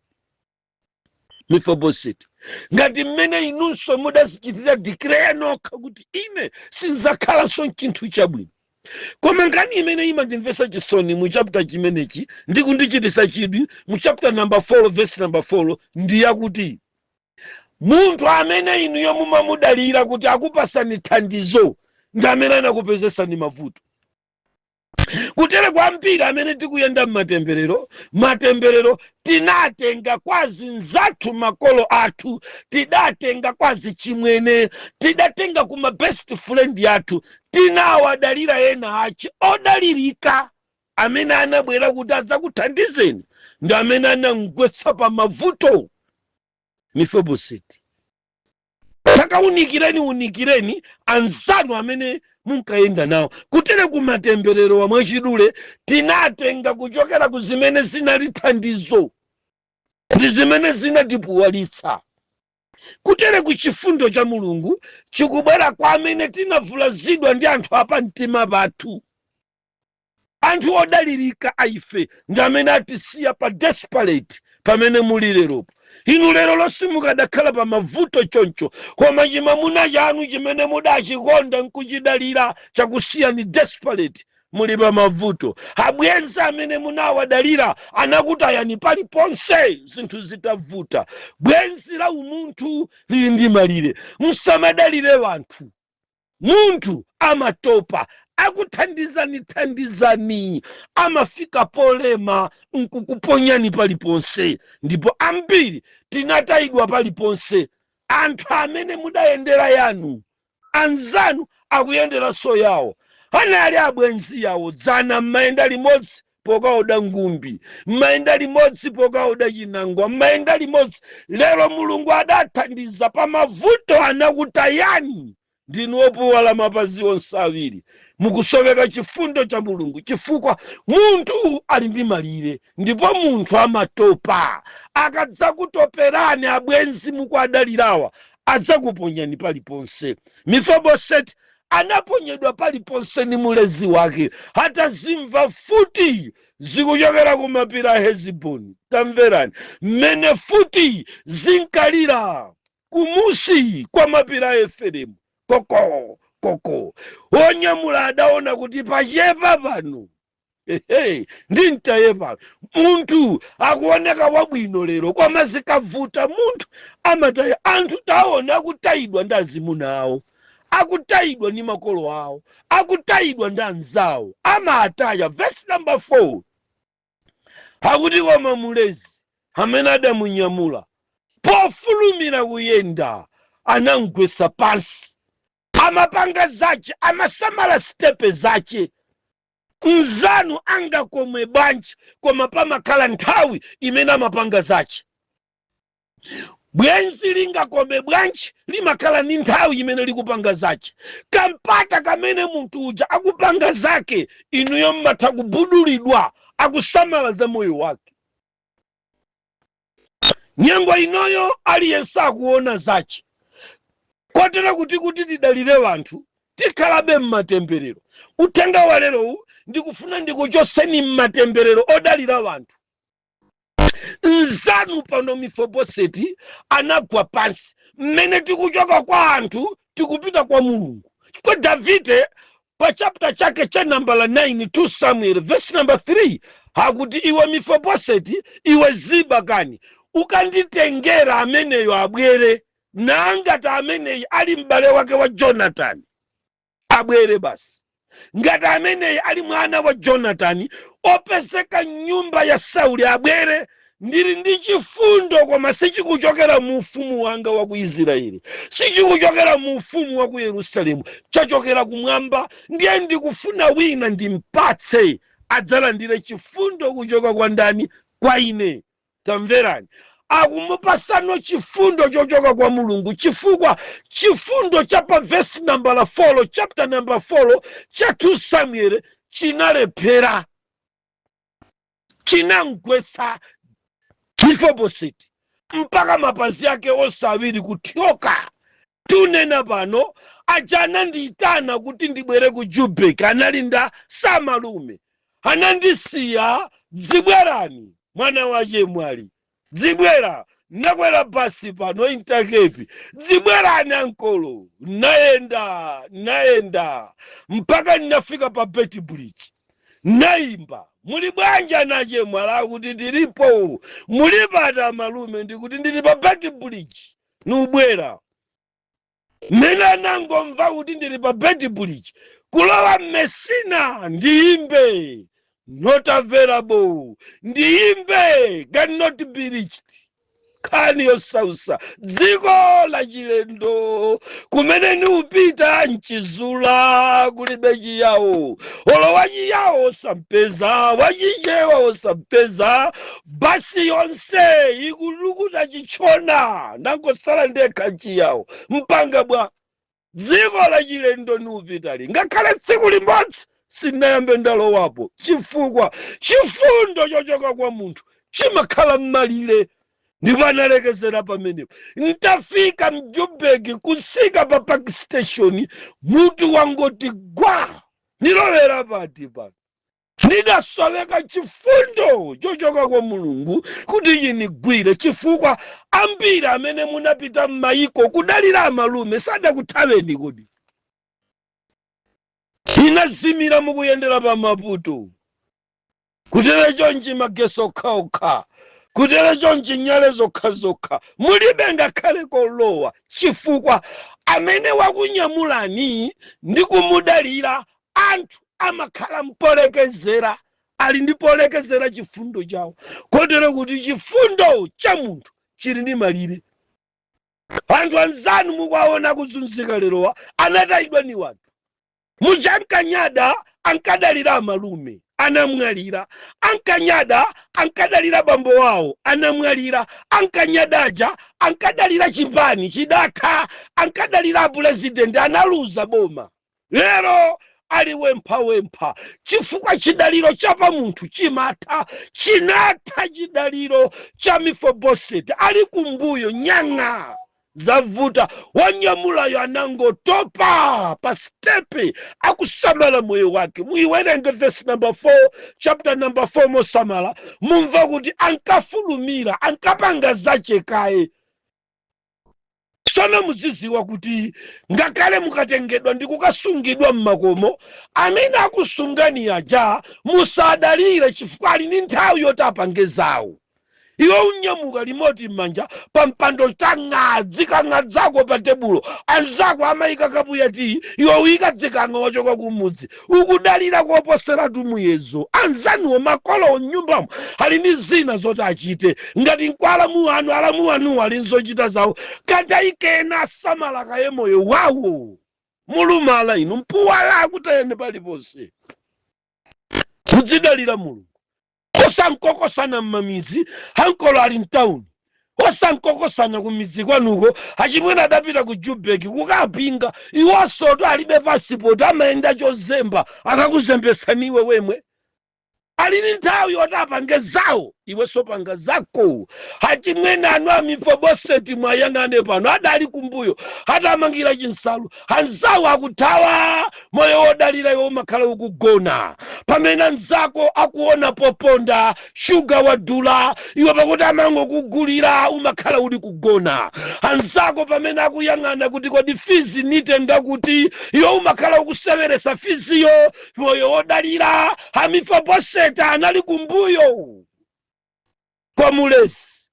B: Mefiboseti, ngati mmene inunso mudazichitira declare nokha kuti ine sinzakhalanso chinthu chabwino. Koma nkhani imene imandimvesa chisoni mu chapter chimenechi ndi kundichitisa chidwi mu chapter number 4 verse number 4 ndi yakuti, munthu amene inuyo mumamudalira kuti akupasani thandizo ndi amene anakupezesani mavuto. Kutere kwambiri amene tikuyenda matemberero tinatenga kwazi nzathu makolo athu, tidatenga kwazi chimwene, tidatenga kuma best friend yathu, tinawadalira ena achi odalirika amene anabwera kuti adzakuthandizeni ndi amene anamgwetsa pa mavuto. Mefiboseti, unikireni anzanu amene munkayenda nawo. Kutere kumatemberero wa mwachidule tinatenga kuchokera ku zimene zinali thandizo ndi zimene zinatipuwalitsa. Kutere ku chifundo cha Mulungu chikubwera kwa amene tinavulazidwa ndi anthu apa mtima pathu. Anthu odalirika aife ndi amene atisiya pa desperate pamene muli leropo. Inu lero lonse mukadakhala pa mavuto choncho, koma chimamuna chanu chimene mudachikonda nkuchidalira chakusiya ni desperate, muli pa mavuto. Abwenzi amene munawadalira anakutayani paliponse zinthu zitavuta. Bwenzi la umunthu lili ndi malire. Musamadalire wanthu. Munthu amatopa, akuthandizani amafika polema nkukuponyani paliponse. Ndipo ambiri tinatayidwa paliponse. Anthu amene mudayendera yanu, anzanu akuyendera so yawo. Anali abwenzi yawo dzana mmayenda limodzi pokaoda ngumbi, mmayenda limodzi pokaoda chinangwa, mmayenda limodzi. Lero Mulungu adathandiza pa mavuto anakutayani. Ndinu opuwala mapazi onse awiri. Mukusoweka chifundo cha Mulungu chifukwa munthu ali ndi malire. Ndipo munthu amatopa. Akadzakutoperani abwenzi mukwadalirawa adzakuponyani paliponse. Mefiboseti anaponyedwa paliponse ni mulezi wake. Hata zimva futi zikuchokera ku mapiri a Heziboni. Tamverani. Mmene futi zinkalira kumusi kwa mapiri a Efereimu. Koko koko. Onyamula adaona kuti pachepa pano. Ndi ntaye pano. Munthu akuoneka wabwino lero koma zikavuta munthu amataya. Anthu taona akutayidwa ndi azimuna awo, akutayidwa ni makolo awo, akutayidwa ndi anzawo, amataya. Verse number 4 akuti koma mulezi amene adamunyamula pofulumira kuyenda anamgwetsa pansi. Amapanga zace, amasamala stepe zace. Mzanu angakomwe bwanji koma pamakhala nthawi imene amapanga zace. Bwenzi lingakomwe bwanji limakhala ni nthawi imene likupanga zace. Kampata kamene munthu uja akupanga zake, inuyo mmatha kubudulidwa akusamala za moyo wake. Nyengo inoyo aliyense akuona zace. Kotera kuti tidalire wanthu tikhalabe mmatemberero. Uthenga wa lero ndikufuna ndikuchoseni mmatemberero odalira wanthu. Nzanu pano Mefiboseti anagwa pansi. Mmene tikuchoka kwa anthu tikupita kwa Mulungu. Kwa Davide pa chapter chake cha namba 9 2 Samuel verse number 3 hakuti iwe Mefiboseti iwe Ziba kani ukanditengera ameneyo abwere. Ngati ameneyi ali m'bale wake wa Jonathan abwere basi. Ngati ameneyi ali mwana wa Jonathan opezeka nyumba ya Sauli abwere. Ndili ndi chifundo koma sichikuchokera mu ufumu wanga wa ku Israeli, sichikuchokera mu ufumu wa ku Yerusalemu, chachokera kumwamba. Ndiye ndikufuna wina ndimpatse adzalandire chifundo kuchoka kwa ndani? Kwa ine. Tamverani. Akumupasano chifundo chochoka kwa Mulungu chifukwa chifundo cha pa verse number 4 chapter number 4 cha 2 Samuel chinalephera, chinamgwetsa Mefiboseti mpaka mapazi yake onse awiri kuthyoka. Tunena pano aja anandiyitana kuti ndibwere ku Jubeki, anali nda samalume, anandisiya. Dzibwerani mwana wa chemwali, dzibwera. Nakwera basi pano intakepi, dzibwerani ankolo. Naenda mpaka ninafika pa Beti Bridge. Naimba muli bwanja na chemwali kuti ndilipo. Muli pata malume ndikuti ndili pa Beti Bridge. Nubwera. Mena nangomva kuti ndili pa Beti Bridge. Kulowa Messina ndiimbe. Not available. Ndiimbe cannot be reached. Kani yosausa dziko la chilendo kumene ni upita nchizula kulibe chiyawo. Olo wachiyawo osampeza, wachichewa osampeza, basi yonse ikulukuta chichona nangosala ndekha chiyawo. Mpanga bwa dziko la chilendo ni upitali. Ngakhale tsiku limodzi sinayambe ndalowapo chifukwa chifundo chochoka kwa munthu chimakhala mmalire. Ndipo analekezera pamenepo. Ntafika mJubeki kusika pa Park Station, mutu wangoti gwa. Nilowera pati pano. Ndidasoweka chifundo chochoka kwa Mulungu kuti chinigwire chifukwa ambiri amene munapita m'mayiko kudalira amalume sadakuthaweni kodi. inazimira mukuyendera pa maputo kutera chonchi mageso okhaokha kutera chonchi nyale zokhazokha mulibe ngakhale kolowa chifukwa amene wakunyamulani ndi kumudalira anthu amakhala mpolekezera ali ndi polekezera chifundo chawo kotero kuti chifundo cha munthu chili ndi malire. Anthu anzanu mukuwaona kuzunzika lerowa anatayidwa ni wanthu mujankanyada ankadalira amalume anamwalira, ankanyada ankadalira bambo wawo anamwalira, ankanyadaja ankadalira chipani chidatha, ankadalira president analuza boma. Lero ali wempha chifukwa chidaliro chapa munthu chimatha, chinatha chidaliro cha Mefiboseti ali kumbuyo nyang'a zavuta wanyamulayo anangotopa pa stepe akusamala moyo wake. Muiwerenge verse number 4 chapter number 4 mosamala mumva kuti ankafulumira ankapanga zache kaye. Sono muziziwa kuti ngakale mukatengedwa ndi kukasungidwa mmakomo amene akusungani aja musadalire chifukwa ali ndi nthawi yoti apange zawo. Iwe unyamuka limoti m'manja pa mpando tang'adzi kang'adzako pa tebulo anzako amayika kabuya ti iwe uyikadzikanga wachoka kumudzi ukudalira kuoposera tumuyezo. Anzanuwo makolo nyumbamo ali ndi zina zoti achite ngati nkwalamu anu ali nzochita zawo katayikena asamalaka ye moyo wawo mulumala inu mpuwala akutayene paliponse mudzidalira Mulungu. Osankokosana mmamizi hankolo ali mtauni, osankokosana kumidzi kwanuko achimwena adapita ku Joburg kukapinga iwosoto alibe passport amaenda chozemba akakuzembesaniwe wemwe alini nthawi yoti apange zawo iwe sopanga zako. Achimwena anu a Mefiboseti mwayang'ane pano adali kumbuyo atamangira chinsalu anzawo akuthawa moyo wodalira iwe umakhala ukugona pamene anzako akuona poponda shuga wadula iwe pakuti amangokugulira umakhala uli kugona. Anzako pamene akuyang'ana kuti kodi fizi nitenga kuti iwe umakhala ukuseweresa fiziyo moyo wodalira. A Mefiboseti anali kumbuyo kwa mulesi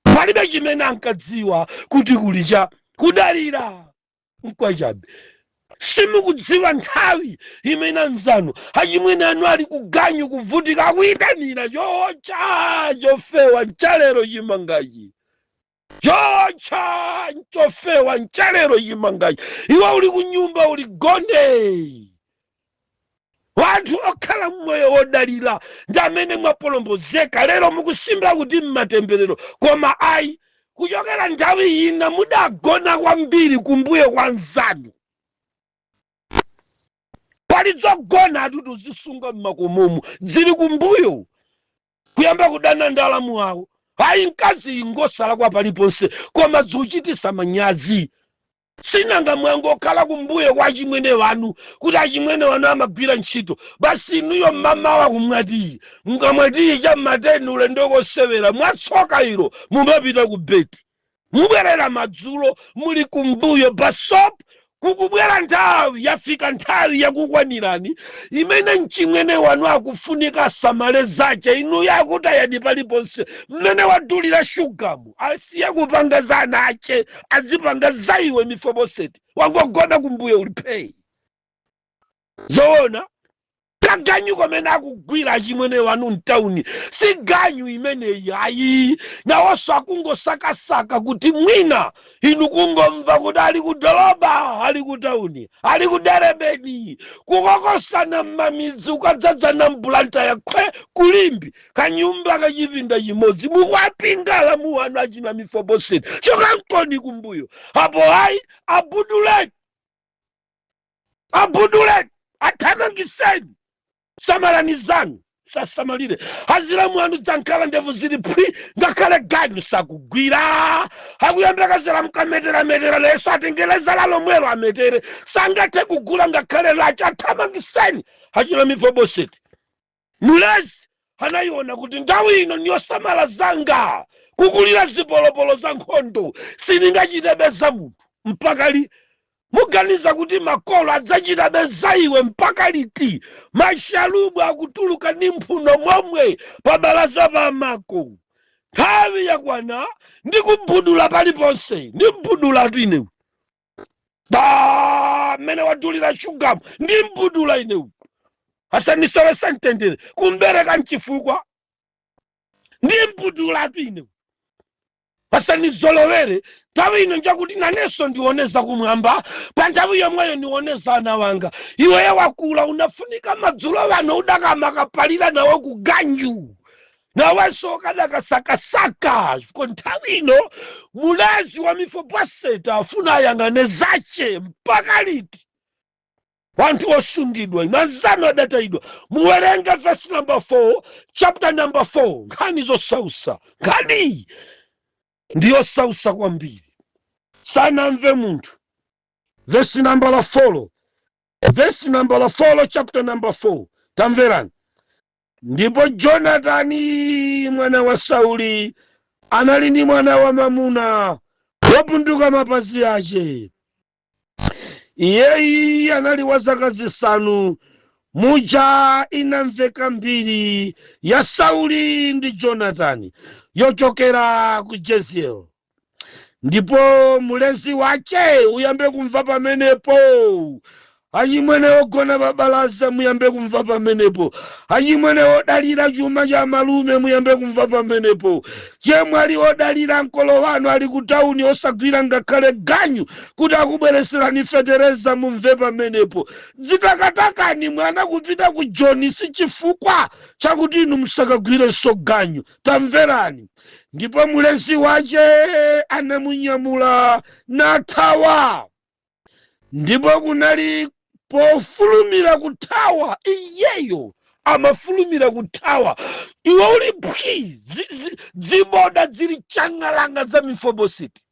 B: palibe chimene ankadziwa kuti kulicha kudalira nkwachabe. Simukudziwa nthawi imene anzanu achimwene anu ali kuganyu kuvutika akuyitanira chocha chofewa nchalero chimangachi chocha chofewa nchalero chimangachi iwe uli kunyumba uli gonde. Wanthu okhala mmoyo wodalira ndi amene mwapolombozeka lero mukusimbira kuti mmatemberero koma ayi kuchokera nthawi ina mudagona kwambiri kumbuyo kwa nzanu. Pali zogona atuti uzisunga mmakomomo zili kumbuyo kuyamba kudana ndalamu awo. Ayi mkazi ingosala kwa paliponse koma zuchitisa manyazi. Sinanga mwango okhala kumbuyo kwa achimwene wanu kuti achimwene wanu amagwira ntchito basi inuyo mama wa kumwati mkamwati cha mateni ulendo kosewera mwatsoka ilo mumapita ku beti mubwerera madzulo muli kumbuyo basopo kukubwera nthawi yafika nthawi yakukwanirani imene mchimwene wanu akufunika asamale zache inuyo akutayani paliponse mmene wadulira shugamu asiye kupanga za anache azipanga za iwe Mefiboseti wangogona kumbuyo ulipeyi. Zoona kaganyu komene akugwira achimwene wanu mtauni si ganyu imeneyi ayi nawonso akungosakasaka kuti mwina inu kungomva kuti ali kudoloba ali kutauni ali kuderebeni kukokosana mmamidzi ukadzadzana mbulanta yakhwe kulimbi kanyumba kachipinda chimodzi mukwapingala muwanu achina Mefiboseti chokankoni kumbuyo apo ayi abuduleni athamangiseni. Samalani zanu sasamalire aziramu anu dzankhala ndevu zili pwi ngakhale ganyu sakugwira akuyembekeza mkametera leso atengeleza lalo mwelo ametere sangathe kugula ngakhale lacha athamangiseni achina Mefiboseti. Mulezi anayiona kuti nthawi ino niyosamala zanga kukulira zipolopolo za nkhondo siningachitebeza munthu mpaka li muganiza kuti makolo adzachita beza iwe mpaka liti? Mashalubu akutuluka ndi mphuno momwe pa balaza pa mako. Nthawi yakwana ndi kubudula paliponse, ndi mbudula twine mene wadulira shugamu ndi mbudula inewu. Asanisowe santendere kumbereka nchifukwa ndi mbudula twine. Asanizolowere nthawi ino njakuti naneso ndioneza kumwamba, pa nthawi yomweyo ndioneza ana wanga. Iwe wakula unafunika madzulo wano udakamakapalira nawo kuganju, nawenso kadakasakasaka. Chifukwa nthawi ino mulazi wa Mefiboseti afuna ayang'ane zache mpaka liti. Wanthu osungidwa inazano adatayidwa. Muwerenge verse number 4, chapter number 4. Nkhani zosausa, nkhani ndiyo sausa kwambiri. Sanamve munthu. Verse number 4. Verse number 4, chapter number 4. Tamverani. Ndipo Jonatani mwana wa Sauli anali ndi mwana wa mamuna wopunduka mapazi ace. Iyeyi anali wa zaka zisanu. Muja inamveka mbiri ya Sauli ndi Jonatani yochokera ku Jeziel. Ndipo mulezi wace uyambe kumva pamenepo. Achimwene ogona babalaza muyambe kumva pamenepo. Achimwene odalira chuma cha malume muyambe kumva pamenepo. Chemwe ali odalira nkolo wanu ali ku tauni osagwira ngakhale ganyu kuti akubwereserani fetereza mumve pamenepo. Dzitakatakani mwana kupita ku Joni si chifukwa chakuti inu musakagwirenso ganyu. Tamverani. Ndipo mulezi wace anamunyamula nathawa. Ndipo kunali pofulumira kuthawa. Iyeyo amafulumira kuthawa. Iwe uli phi ziboda zili changalanga za Mefiboseti.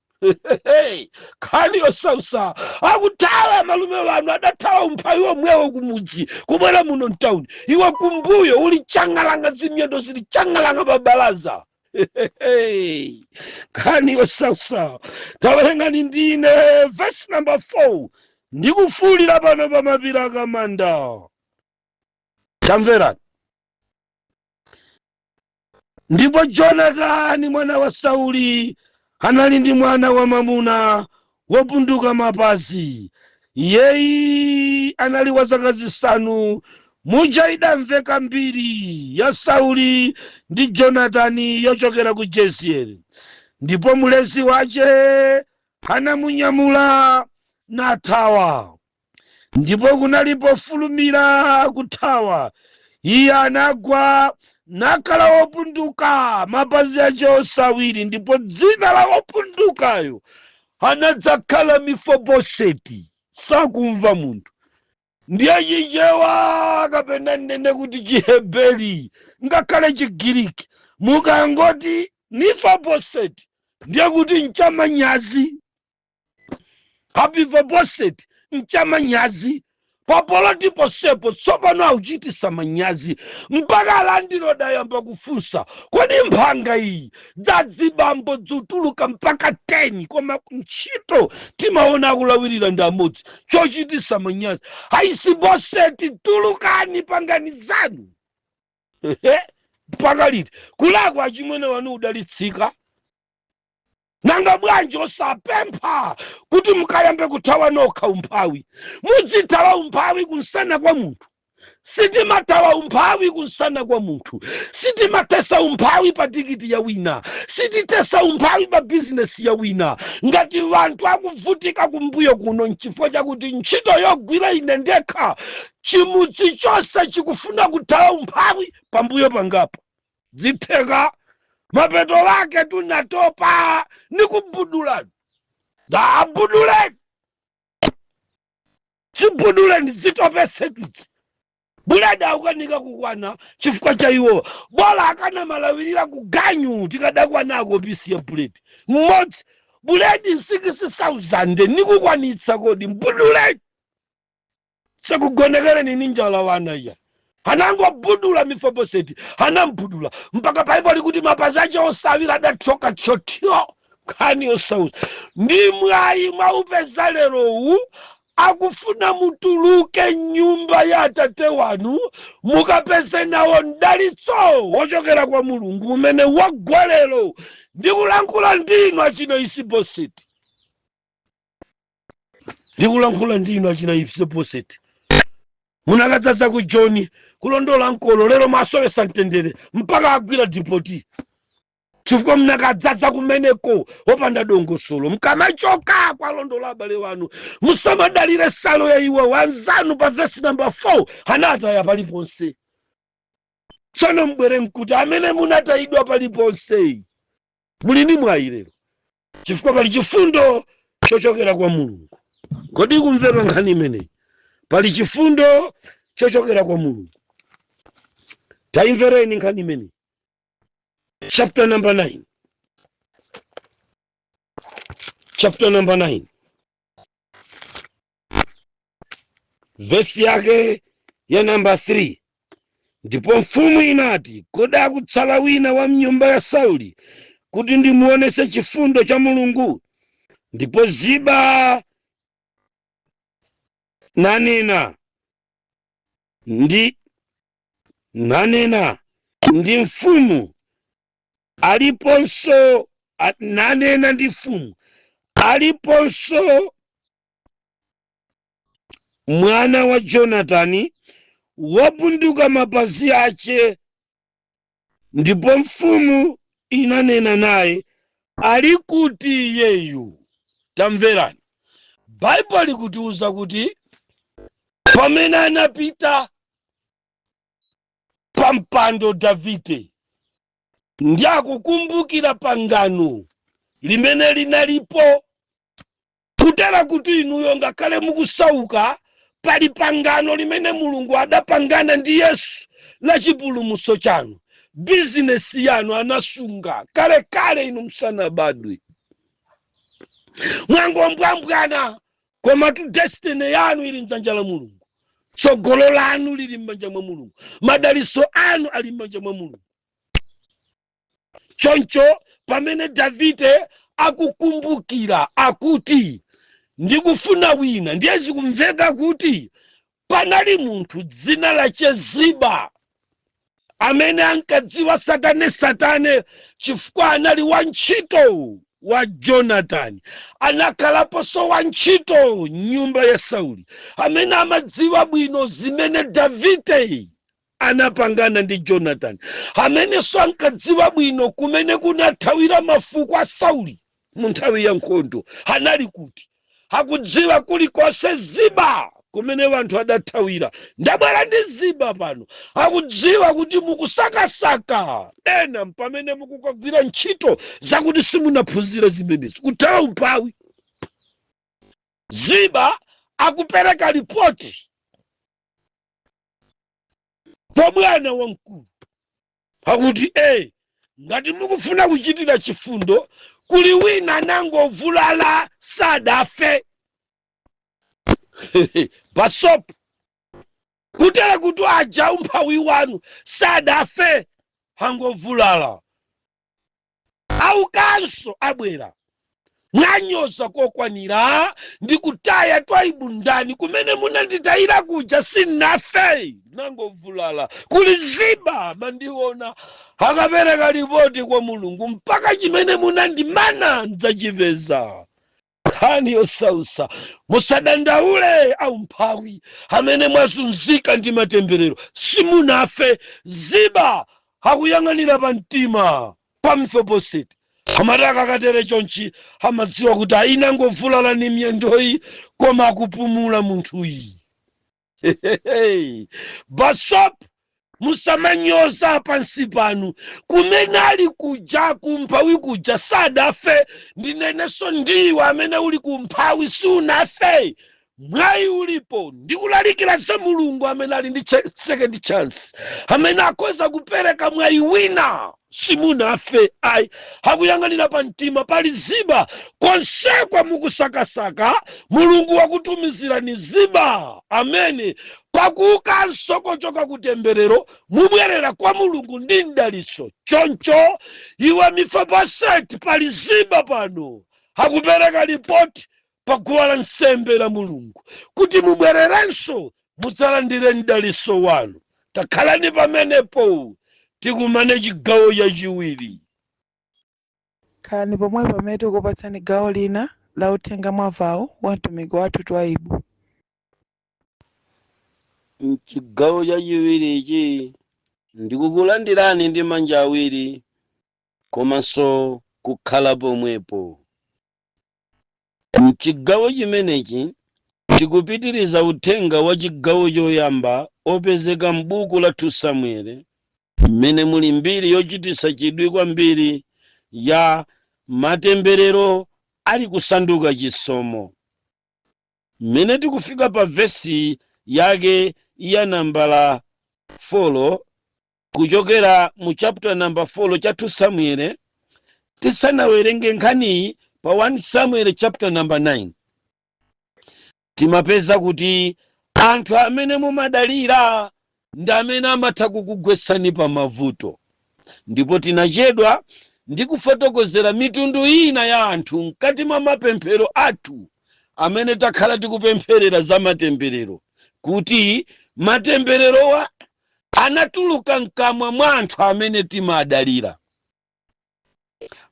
B: Khali yosausa akuthawa malume wanu adathawa umphawi womwewo kumudzi kubwera muno mtawuni. Iwe kumbuyo uli changalanga zimyendo zili changalanga babalaza. Khani yosausa. Tawerengani ndine verse number 4. Ndikufulira pano pa mapiri akamanda. Tamverani. Ndipo Jonatani mwana wa Sauli anali ndi mwana wa mamuna wopunduka mapazi. Iyeyi anali wa zaka zisanu. Muja idamveka mbiri ya Sauli ndi Jonatani yochokera ku Jezieli. Ndipo mulezi wace anamunyamula nathawa. Ndipo kunali pofulumira kuthawa. Iye anagwa nakhala wopunduka mapazi ace osawiri. Ndipo dzina la wopundukayo anadzakhala Mefiboseti. Sakumva munthu. Ndiye chichewa kapena nene kuti Chiheberi ngakhale Chigiriki. Mukangoti Mefiboseti ndiye kuti nchamanyazi. Mefiboseti nchamanyazi. Papoloti posepo tsopano auchitisa manyazi mpaka alandiro dayamba kufunsa kodi mphanga iyi dzadzibambo dzutuluka mpaka 10 koma ntchito timaona akulawirira ndi amodzi chochitisa manyazi. Mefiboseti tulukani pangani zanu. Mpaka liti kulakwa achimwene wanu udalitsika. Nanga bwanji osapempha kuti mukayambe kuthawa nokha umphawi. Mudzithawa umphawi kunsana kwa munthu. Sitimathawa umphawi kunsana kwa munthu. Sitimatesa umphawi pa tikiti ya wina. Sititesa umphawi pa bizinesi ya wina. Ngati wanthu akuvutika kumbuyo kuno nchifukwa chakuti ntchito yogwira ine ndekha, chimudzi chonse chikufuna kuthawa umphawi pambuyo pangapa. Zitheka mapeto wake tunatopa ni kubudulani. Abuduleni. Chibuduleni zitopese tuti. Buleda ukanika kukwana chifukwa cha iwo. Bola akana malawirira kuganyu tikadakwa nako pisi ya buledi. Mmodzi buledi 6,000 nikukwanitsa kodi mbuduleni. Sekugonekere ni ninja la wana ya. Hanango budula Mefiboseti, hanambudula. Mpaka Bible likuti mapazi ace osawira adatsoka tchotio. Khani yosausa. Ndi mwayi mwaupeza lero akufuna mutuluke nyumba ya atate wanu mukapeze nawo mdalitso wochokera kwa mulungu umene wagwa lero ndikulankhula ndinu achino Isiboseti. Ndikulankhula ndinu achino Isiboseti. Munakadzadza ku John kulondola nkolo lero masowesa mtendere mpaka agwira dipoti. Chifukwa munakadzadza kumeneko wopanda dongosolo. Mkamachoka kwa londola abale wanu musamadalire salo ya iwe wanzanu pa verse number 4 anataya paliponse. Tsono mbwere nkuti amene munatayidwa paliponse mulini mwayi lero chifukwa pali chifundo chochokera kwa Mulungu. Kodi kumveka nkhani imeneyi? Pali chifundo chochokera kwa Mulungu. Taimvereni nkhani imeneyi. Chapter number 9. Chapter number 9. Verse yake ya number 3. Ndipo mfumu inati, kodi akutsala wina wa mnyumba ya Sauli kuti ndimuonese chifundo cha Mulungu? Ndipo Ziba nanena ndi mfumu aliponso, nanena ndi mfumu aliponso mwana wa Jonatani wapunduka mapazi ache. Ndipo mfumu inanena naye, ali kuti iyeyu? Tamverani, Bible likutiuza kuti pamene anapita pampando Davide ndi akukumbukira pangano limene linalipo, kutera kuti inuyo ngakhale mukusauka pali pangano limene Mulungu adapangana ndi Yesu la chipulumutso chanu. Bizinesi yanu anasunga kale inu musanabadwe. Mwangombwambwana koma tu destiny yanu ili mdzanja la Mulungu. Tsogolo lanu lili m'manja mwa Mulungu. Madaliso anu ali m'manja mwa Mulungu. Choncho pamene Davide akukumbukira akuti ndikufuna wina, ndiye zikumveka kuti panali munthu dzina lache Ziba amene ankadziwa satane chifukwa anali wantchito wa Jonatani. Anakhalaponso wantchito nyumba ya Sauli amene amadziwa bwino zimene Davide anapangana ndi Jonatani, amenenso ankadziwa bwino kumene kunathawira mafuko a Sauli mu nthawi ya nkhondo. Anali kuti akudziwa kulikonse Ziba kumene wanthu adathawira. Ndabwera ndi Ziba pano, akudziwa kuti mukusakasaka ena pamene mukukagwira ntchito zakuti simunaphunzira zimenezi, kuthawa umphawi. Ziba akupereka ripoti kwa bwana wamkulu akuti ngati mukufuna kuchitira chifundo, kuli wina nangovulala sadafe. Basopo kutera kuti aja umphawi wanu sadafe hangovulala. Aukanso abwera mwanyoza kokwanira ndi kutaya twaibu ndani kumene munanditayira kuja sinafe nangovulala. Kuli Ziba mandiona akapereka ripoti kwa Mulungu, mpaka chimene munandimana ndidzachipeza. Nkhani yosausa, musadandaule aumphawi amene mwazunzika ndi matemberero, simunafe. Ziba hakuyang'anira pa mtima pa Mefiboseti. Amataka akatere chonchi amadziwa kuti ainangovulala ni myendoyi koma akupumula munthuyi. Basopo musamanyoza pansi panu kumene ali kuja kumphawi kuja sadafe. Ndinenenso ndiwe amene uli kumphawi sunafe. Mwayi ulipo ndikulalikira za Mulungu amene ali ndi second chance, amene akhoza kupereka mwayi wina. Simunafe ayi, hakuyang'anira pa mtima. Pali Ziba konsekwa mukusakasaka, Mulungu wakutumizira ni Ziba amene pakuukanso kochoka kutemberero mubwerera kwa Mulungu ndi mdalitso. Choncho iwe Mefiboseti, pali Ziba pano hakupereka ripoti paguwa lansembe la Mulungu kuti mubwererenso mudzalandire mdalitso wanu. Takhalani pamenepo tikumane chigawo chachiwiri.
A: Khalani pomwe pamene tikupatsani gawo lina la uthenga mwavawo wa mtumiki wathu Twaibu.
B: Mchigawo chachiwiri ichi ndikukulandirani ndi manja awiri komanso kukhala pomwepo. Mchigawo chimenechi tikupitiriza uthenga wa chigawo choyamba opezeka m'buku la 2 Samueli, mmene muli mbiri yochititsa chidwi kwambiri ya matemberero ali kusanduka chisomo, mmene tikufika pa vesi yake ya nambala 4 kuchokera mu chapter number 4 cha 2 Samueli. Tisanawerenge nkhaniyi pa 1 Samuel chapter number 9 timapeza kuti anthu amene mumadalira ndi amene amatha kukugwetsani pa mavuto. Ndipo tinachedwa ndi kufotokozera mitundu ina ya anthu mkati mwa mapemphero athu amene takhala tikupempherera za matemberero, kuti matembererowa anatuluka mkamwa mwa anthu amene timadalira,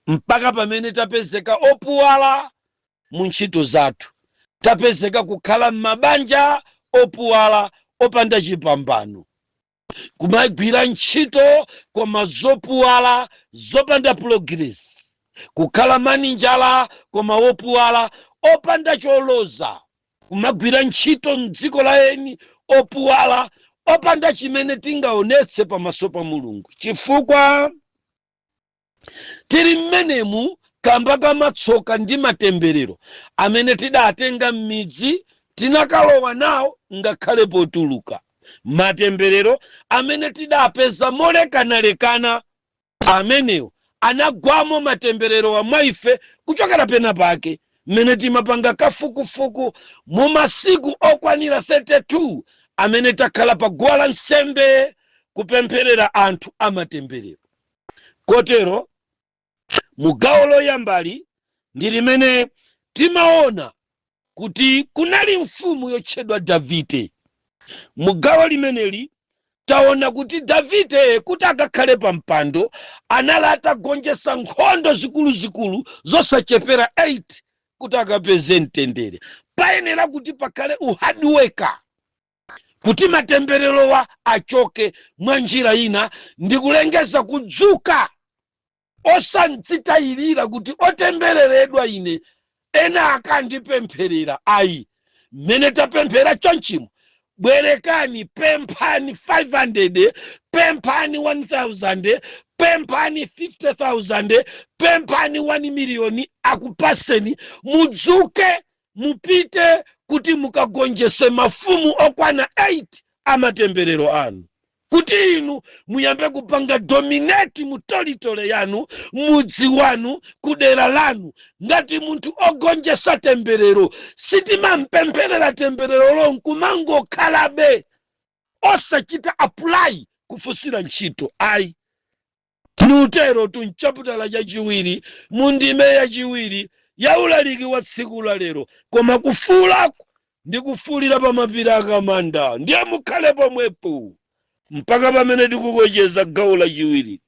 B: mpaka pamene tapezeka opuwala mu ntchito zathu, tapezeka kukhala m'mabanja opuwala opanda chipambano, kumagwira ntchito koma zopuwala zopanda progress, kukhala maninjala koma opuwala opanda choloza, kumagwira ntchito m'dziko la eni opuwala opanda chimene tingaonetse pamaso pa Mulungu, chifukwa tili mmenemu kamba kamatsoka ndi matemberero amene tidatenga m'midzi tinakalowa nawo ngakhale potuluka, matemberero amene tidapeza molekanalekana amenewo anagwamo matemberero wa mwaife kuchokera pena pake mmene timapanga kafukufuku mu masiku okwanira 32 amene takhala pa guwa lansembe kupempherera anthu amatemberero. Kotero mugawo loyambali ndi limene timaona kuti kunali mfumu yotchedwa Davide. Mugawo limeneli taona kuti Davide kuti akakhale pa mpando anali atagonjetsa nkhondo zikuluzikulu zosachepera 8 kuti akapeze mtendere. Payenera kuti pakhale uhardworker kuti matembererowa achoke mwa njira ina, ndi kulengeza kudzuka osandzitayirira kuti otembereredwa ine ena akandipempherera. Ayi, mmene tapemphera chonchimo, bwerekani, pemphani 500, pemphani 1000, pemphani 50,000, pemphani 1 million, akupaseni mudzuke mupite kuti mukagonjese mafumu okwana 8 amatemberero anu, kuti inu muyambe kupanga dominate mu territory yanu, mudzi wanu, kudera lanu. Ngati munthu ogonjesa temberero sitimampempherera temberero lo nkumangokhalabe osachita apply kufusira ntchito. Ayi, nutero tu mchaputala chachiwiri mundime yachiwiri ya ulaliki wa tsiku la lero, koma kufuulako ndi kufuulira pa mapiri akamanda. Ndiye mukhale pomwepo mpaka pamene tikukocheza gawo lachiwiri.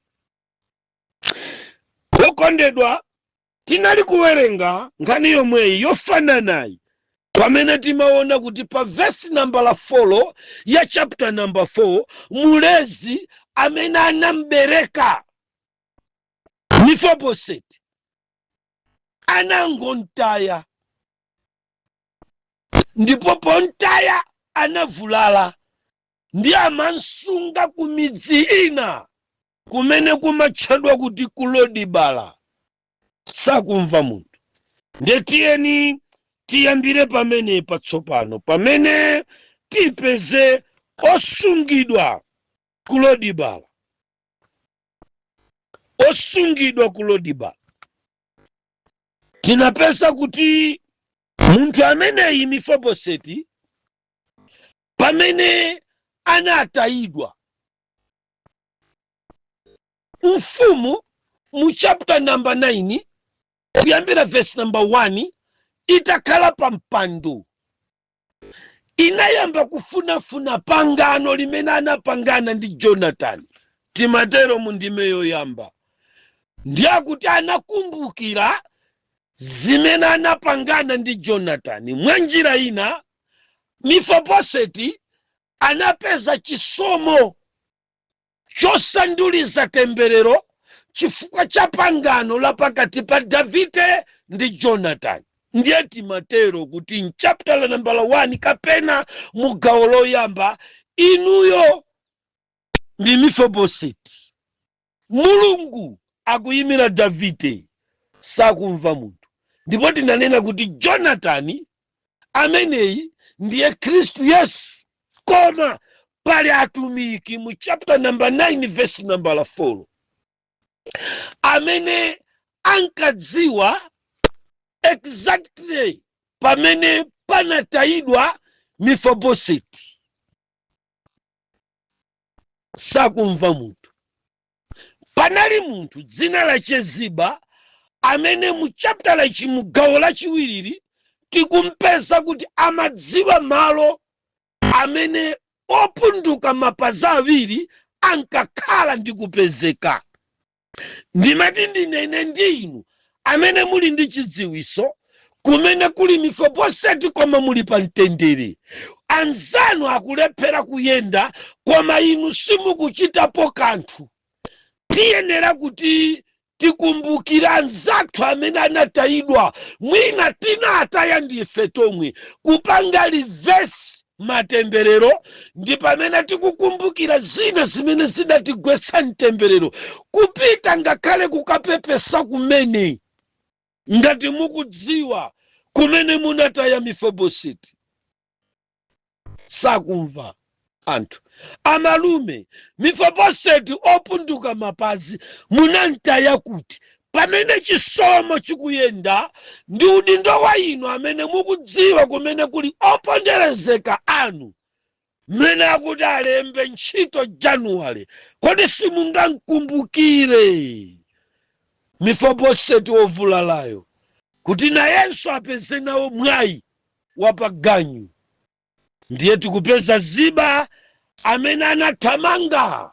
B: Okondedwa, tinali kuwerenga nkhani yomweyi yofananayi pamene timaona kuti pa vesi nambala 4 ya chapter number 4 mulezi amene anambereka Mefiboseti anangontaya, ndipo pontaya anavulala ndi amansunga ku midzi ina kumene kumatchedwa kuti kulodibala. Sakumva munthu. Ndetiyeni tiyambire pamene patsopano pamene tipeze osungidwa kulodibala. Osungidwa kulodibala, tinapeza kuti munthu ameneyi Mefiboseti pamene anatayidwa, mfumu mu chapter number 9 kuyambira verse number 1 itakhala pa mpando, inayamba kufunafuna pangano limene anapangana ndi Jonatani. Timatero mu ndime yoyamba ndiyakuti anakumbukira zimene anapangana ndi Jonatani. Mwa njira ina Mefiboseti anapeza chisomo chosanduliza temberero chifukwa cha pangano la pakati pa Davide ndi Jonatani. Ndiye timatero kuti in chapter number 1 kapena mugawo loyamba, inuyo ndi Mefiboseti. Mulungu akuyimira Davide, sakumva munthu. Ndipo tinanena kuti Jonatani ameneyi ndiye Khristu Yesu. Koma pali atumiki mu chapter number 9 verse number 4 amene ankadziwa exactly pamene panatayidwa Mefiboseti, sakumva munthu. Panali munthu dzina lache Ziba amene mu chapter lachi mugawo lachiwiri tikumpeza kuti amadziwa malo amene opunduka mapazi awiri ankakhala ndi kupezeka. Ndimati ndinene ndi inu amene muli ndi chidziwiso kumene kuli Mefiboseti koma muli pa mtendere. Anzanu akulephera kuyenda koma inu simukuchitapo kanthu. Tiyenera kuti tikumbukira anzathu amene anatayidwa. Mwina tinataya ndife tomwe kupanga livesi matemberero, ndi pamene tikukumbukira zina zimene zidatigwetsa mtemberero kupita ngakhale kukapepesa kumene. Ngati mukudziwa kumene munataya Mefiboseti, sakumva anthu. Amalume, Mefiboseti opunduka mapazi munamtaya kuti pamene chisomo chikuyenda ndi udindo wa inu amene mukudziwa kumene kuli oponderezeka anu, mmene akuti alembe ntchito Januwale. Kodi simungamkumbukire Mefiboseti wovulalayo kuti nayenso apeze nawo mwayi wapaganyu? Ndiye tikupeza Ziba amene anathamanga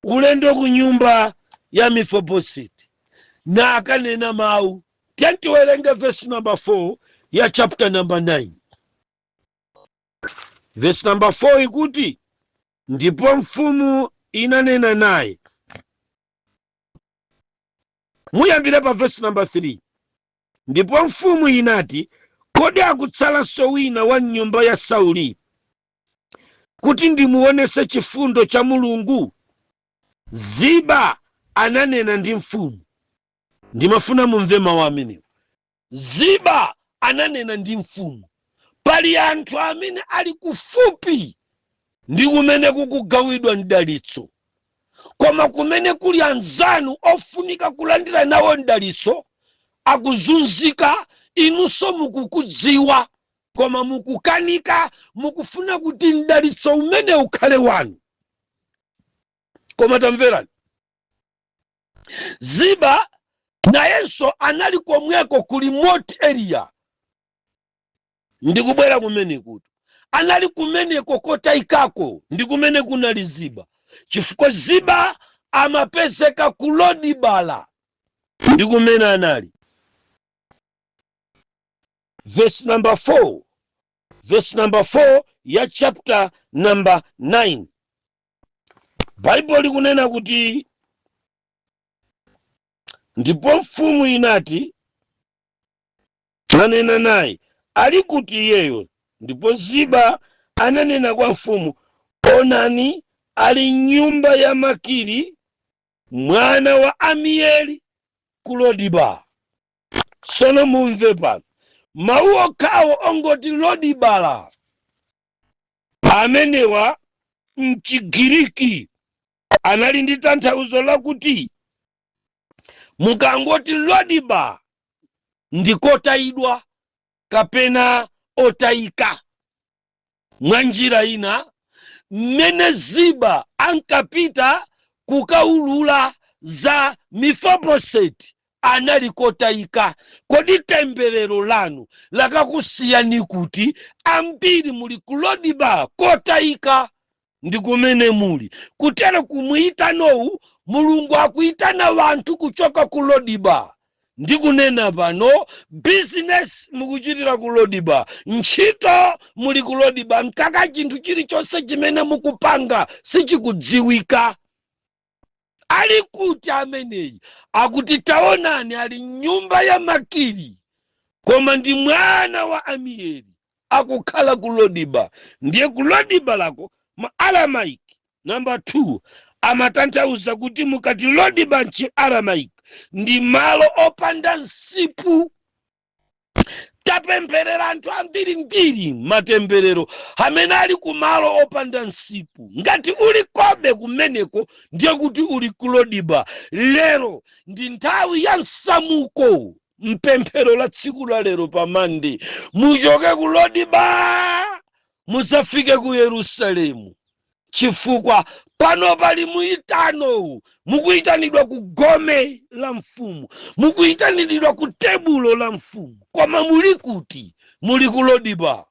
B: ulendo ku nyumba ya Mefiboseti na akanena mawu. Tiwerenge verse number 4 ya chapter number 9. Verse number 4 ikuti, ndipo mfumu inanena naye. Muyambire pa verse number 3. Ndipo mfumu inati, kodi akutsalanso wina wa nyumba ya Sauli kuti ndimuonese chifundo cha Mulungu? Ziba ananena ndi mfumu. Ndimafuna mumve mawu amenewo. Ziba ananena ndi mfumu. Pali anthu amene ali kufupi ndi kumene kukugawidwa mdalitso, koma kumene kuli anzanu ofunika kulandira nawo mdalitso akuzunzika. Inunso mukukudziwa koma mukukanika, mukufuna kuti mdalitso umene ukhale wanu. Koma tamverani, Ziba nayenso anali komweko ku remote area. Ndikubwera kumene kuti anali kumeneko kotayikako ndi kumene kunali Ziba, chifukwa Ziba amapezeka ku Lodibala, ndi kumene anali. Verse number 4. Verse number 4 ya chapter number 9. Bible likunena kuti, ndipo mfumu inati, nanena naye, ali kuti iyeyo? Ndipo Ziba ananena kwa mfumu, onani ali nyumba ya Makiri mwana wa Amieli ku Lodibala. Sono mumve pano mawu okhawo ongoti Lodibala amenewa mchigiriki anali ndi tanthauzo lakuti mukangoti Lodibala ndikotayidwa kapena otayika. Mwa njira ina mmene Ziba ankapita kukaulula za Mefiboseti anali kotayika. Kodi temberero lanu lakakusiyani kuti? Ambiri muli ku Lodiba kotayika ndi kumene muli. Kutero kumuyitanowu Mulungu akuyitana wanthu kuchoka ku Lodiba. Ndikunena pano business mukuchitira ku Lodiba, ntchito muli ku Lodiba, nkaka chinthu chilichonse chimene mukupanga sichikudziwika. Ali kuti ameneyi akuti taonani ali nyumba ya Makiri koma ndi mwana wa Amieli akukhala ku Lodiba. Ndiye ku Lodiba lako ma Aramaiki number 2 amatanthauza kuti mukati Lodiba nchi Aramaiki ndi malo opanda nsipu. Tapemperera anthu ambirimbiri matemberero amene ali ku malo opanda nsipu. Ngati uli kobe kumeneko ndiye kuti uli ku Lodiba. Lero ndi nthawi ya nsamuko. Mpemphero la tsiku la lero pa Monday, muchoke ku Lodiba mudzafike ku Yerusalemu, chifukwa pano pali muyitano. Mukuyitanidwa ku gome la mfumu, mukuyitanidwa ku tebulo la mfumu, koma muli kuti? Muli ku Lodiba.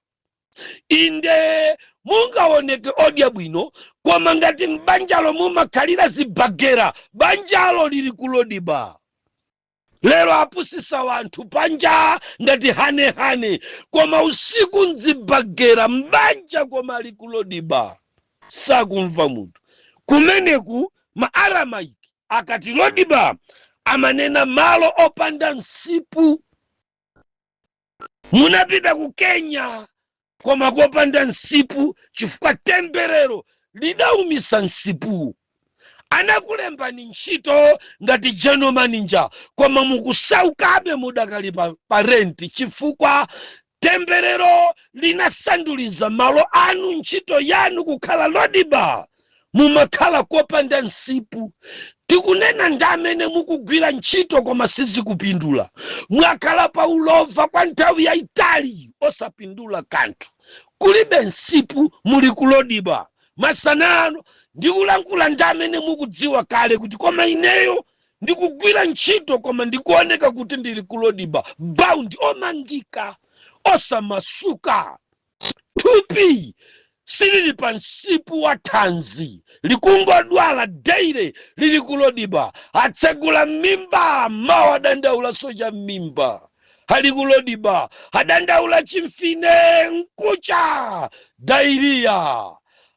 B: Inde mungaoneke odya bwino, koma ngati m'banjalo mumakhalira zibagera, banjalo lili ku Lodiba. Lero apusisa wanthu panja ngati hane koma usiku nzibagera mbanja koma ali ku Lodiba. Sakumva munthu. Kumeneku ma Aramaiki akati Lodiba amanena malo opanda nsipu. Munapita ku Kenya koma kopanda nsipu chifukwa temberero lidawumisa nsipu. Anakulembani ntchito ngati general manager koma mukusaukabe mudakali pa renti chifukwa temberero linasanduliza malo anu ntchito yanu kukhala Lodiba. Mumakhala kopanda nsipu. Tikunena ndi amene mukugwira ntchito koma sizikupindula. Mwakhala pa ulova kwa nthawi yayitali osapindula kanthu. Kulibe nsipu, muli ku Lodiba. Masanano ndikulankhula ndi amene mukudziwa kale kuti koma ineyo ndikugwira ntchito koma ndikuoneka kuti ndili ku Lodiba. Bound, omangika, osamasuka. Thupi silili pa nsipu wa thanzi, likungodwala daily lili ku Lodiba. Atsegula mimba mawa dandaula soja mimba. Ali ku Lodiba. Adandaula chimfine nkucha dairia.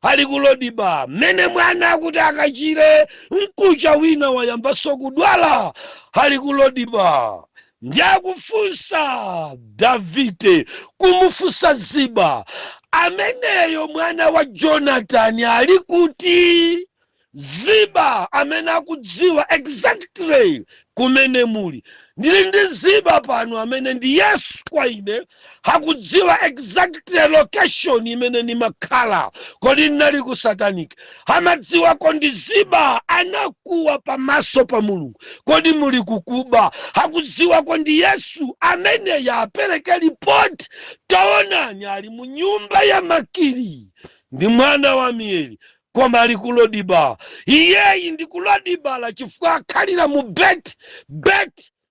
B: Ali ku Lodiba. Mene mwana akuti akachire nkucha wina wayambaso kudwala. Ali ku Lodiba. Ndiakufunsa Davide kumufunsa Ziba, ameneyo mwana wa Jonathan ali kuti? Ziba amene akudziwa exactly kumene muli. Ndili ndi Ziba pano amene ndi Yesu kwa ine, akudziwa exactly location imene ni makhala. Kodi nali ku Satanic amadziwa kondi Ziba anakuwa pamaso pa Mulungu. Kodi muli kukuba akudziwa kondi Yesu amene yapereke report. Taonani ali mu nyumba ya Makiri ndi mwana wa Amieli koma ali ku Lodiba. Iyeyi ndi ku Lodiba la chifukwa akhalira mu Bet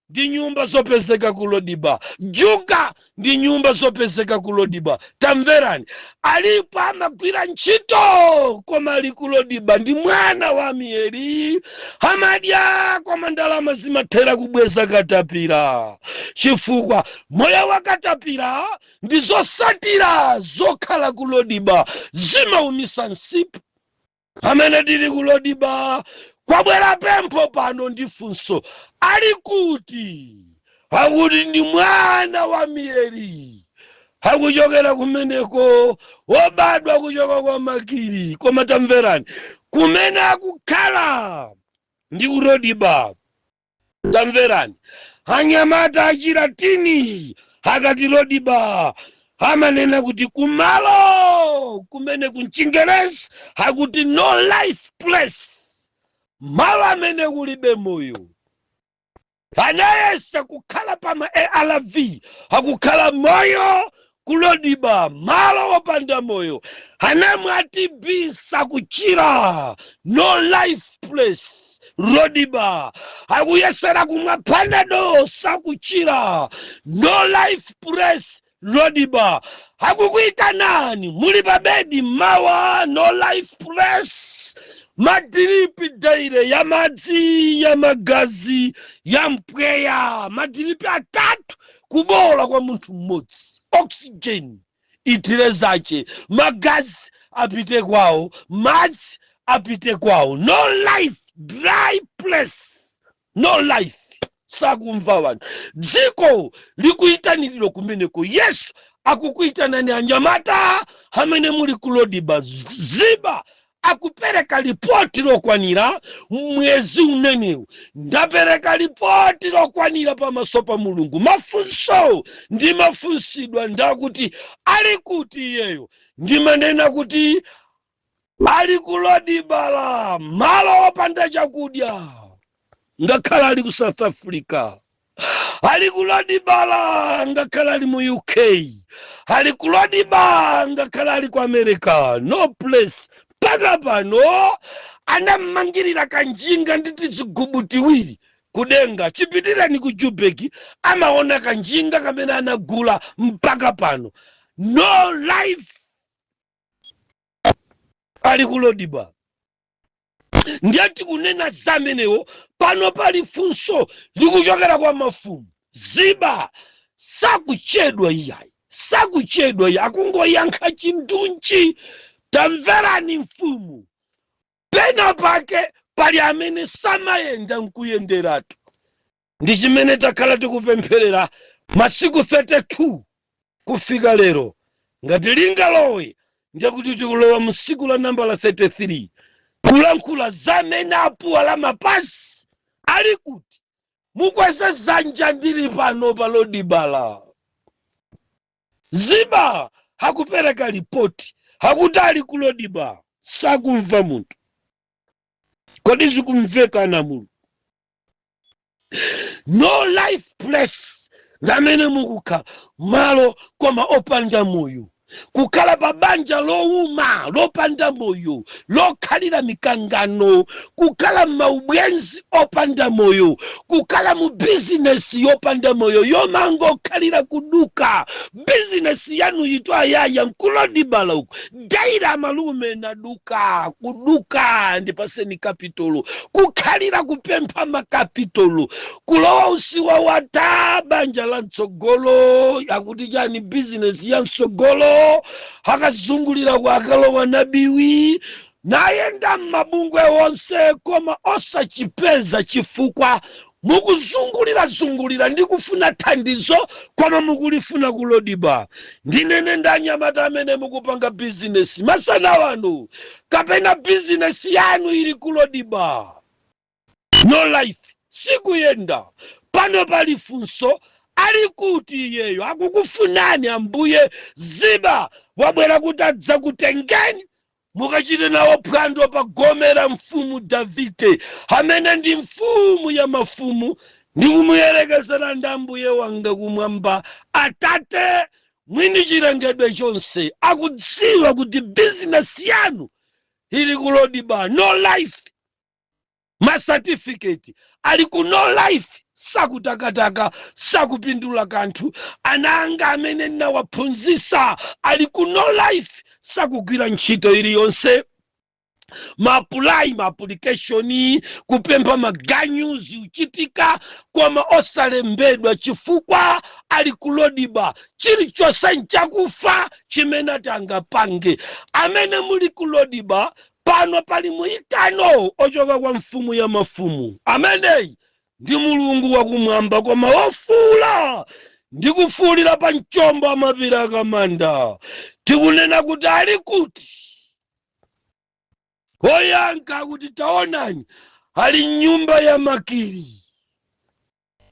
B: ndi nyumba zopezeka ku Lodiba. Juga ndi nyumba zopezeka ku Lodiba. Tamverani, alipo amagwira ntchito koma ali ku Lodiba. Ndi mwana wa Amieli, amadya koma ndalama zimathera kubweza katapira. Chifukwa moyo wa katapira ndi zosatira zokhala ku Lodiba, zimaumisa nsipu. Amene tili ku Lodiba kwabwera pempho pano ndi funso, ali kuti? Akuti ndi mwana wa Amieli, akuchokera kumeneko, wobadwa kuchoka kwa Makiri. Koma tamverani, kumene akukhala ndi ku Lodiba. Tamverani, anyamata achilatini akati Lodiba amanena kuti kumalo kumene kunchingerezi akuti no life place, malo amene kulibe moyo. Anayesa kukhala pa ma ARV akukhala moyo kulodiba malo wopanda moyo anamwatibisa kuchira no life place rodiba akuyesera kumwa panado sakuchira no life place rodiba akukuita nani muli pabedi mawa no life place madiripi daire ya madzi ya magazi ya mpweya madiripi atatu kubola kwa munthu mmodzi oxygen itire zache magazi apite kwawo madzi apite kwawo no life dry place no life sakumva wanu dziko likuyitaniriro kumeneko yesu akukuyitanani anyamata amene muli kulodiba ziba akupereka ripoti lokwanira mwezi umenewu ndapereka ripoti lokwanira pamaso pa mulungu mafunso ndi mafunsidwa ndakuti ali kuti iyeyo ndimanena kuti ali kulodibala malo opanda chakudya ngakhala ali ku South Africa ali kulodibala ngakhala ali mu UK ali kulodibala ngakhala ali ku America no place paka pano anamangirira kanjinga nditi zigubu tiwiri kudenga chipitirani ku Joburg amaona kanjinga kamene anagula mpaka pano no life ali kulodiba ndiyati kunena zamenewo pano pali funso likuchokera kwa mafumu ziba sakuchedwa iyayi sakuchedwa iyayi akungoyankha chindunji tamverani mfumu pena pake pali amene samayenda nkuyenderatu ndi chimene takhala tikupempherera masiku 32 kufika lero ngati lingalowe ndikuti tikulowa musiku la namba la 33 kulankhula zamene apuwa la mapasi ali kuti mukweze zanja ndili pano palodibala ziba hakupereka ripoti hakuti ali kulodiba sakumva munthu kodi zikumveka na munthu no life place ngamene mukukhala malo koma opanda moyo kukhala pabanja lowuma lopanda moyo lokhalira mikangano kukhala maubwenzi opanda moyo kukhala mu business yopanda moyo yomango khalira kuduka business yanu yitwa yaya nkulodibala uku daira malume na duka kuduka ndipaseni kapitolo kukhalira kupempha makapitolo kulowa usiwa wata banja la mtsogolo yakuti chani business ya mtsogolo akazungulira kwa akalowa nabiwi nayenda mabungwe wonse koma osachipeza chifukwa mukuzungulira ndi kufuna thandizo koma mukulifuna kulodiba ndinene ndanyamata amene mukupanga business masana wanu kapena business yanu ili kulodiba no life sikuyenda pano pali funso ali kuti iyeyo akukufunani ambuye ziba wabwera kuti adza kutengeni mukachite nawo phwando pa gome la mfumu Davide amene ndi mfumu ya mafumu ndi kumuyerekezera ndi ambuye wanga kumwamba atate mwini chilengedwe chonse akudziwa kuti business yanu ili kulodiba no life ma certificate ali ku no life sakutakataka sakupindula kanthu ananga amene nawaphunzisa ali ku no life sakugwira ntchito iliyonse maapulai maapplication kupempha maganyuzi uchitika koma osalembedwa chifukwa ali kulodiba chilichonse nchakufa chimene atangapange amene muli kulodiba pano pali muyitano ochoka kwa mfumu ya mafumu ameneyi ndi mulungu wakumwamba koma wofula ndikufuulira pa mchombo amapira akamanda tikunena kuti ali kuti oyanka kuti taonani ali nyumba ya makiri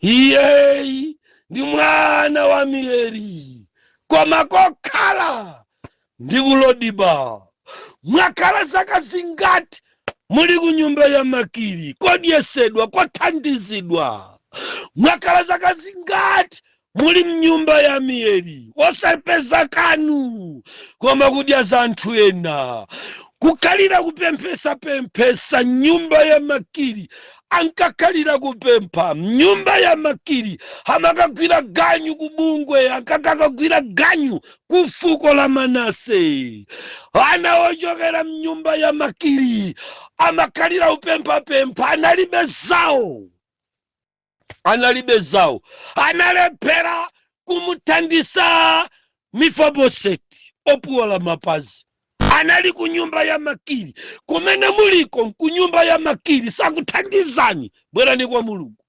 B: iyeyi ndi mwana wa Miyeri koma kokhala ndi kulodiba mwakhala zaka zingati muli ku nyumba ya makiri kodyesedwa kothandizidwa mwakhala zaka zingati muli mnyumba ya miyeri osapeza kanu koma kudya za anthu ena kukhalira kupemphesa nyumba ya makiri ankakhalira kupempha nyumba ya makiri amakagwira ganyu kubungwe ankakagwira ganyu ku fuko la Manase ana ochokera mnyumba ya makiri amakhalira kupemphapempha analibe zawo analephera kumuthandisa Mefiboseti opuwala mapazi anali ku nyumba ya makiri kumene muliko ku nyumba ya makiri sakuthandizani bwerani kwa Mulungu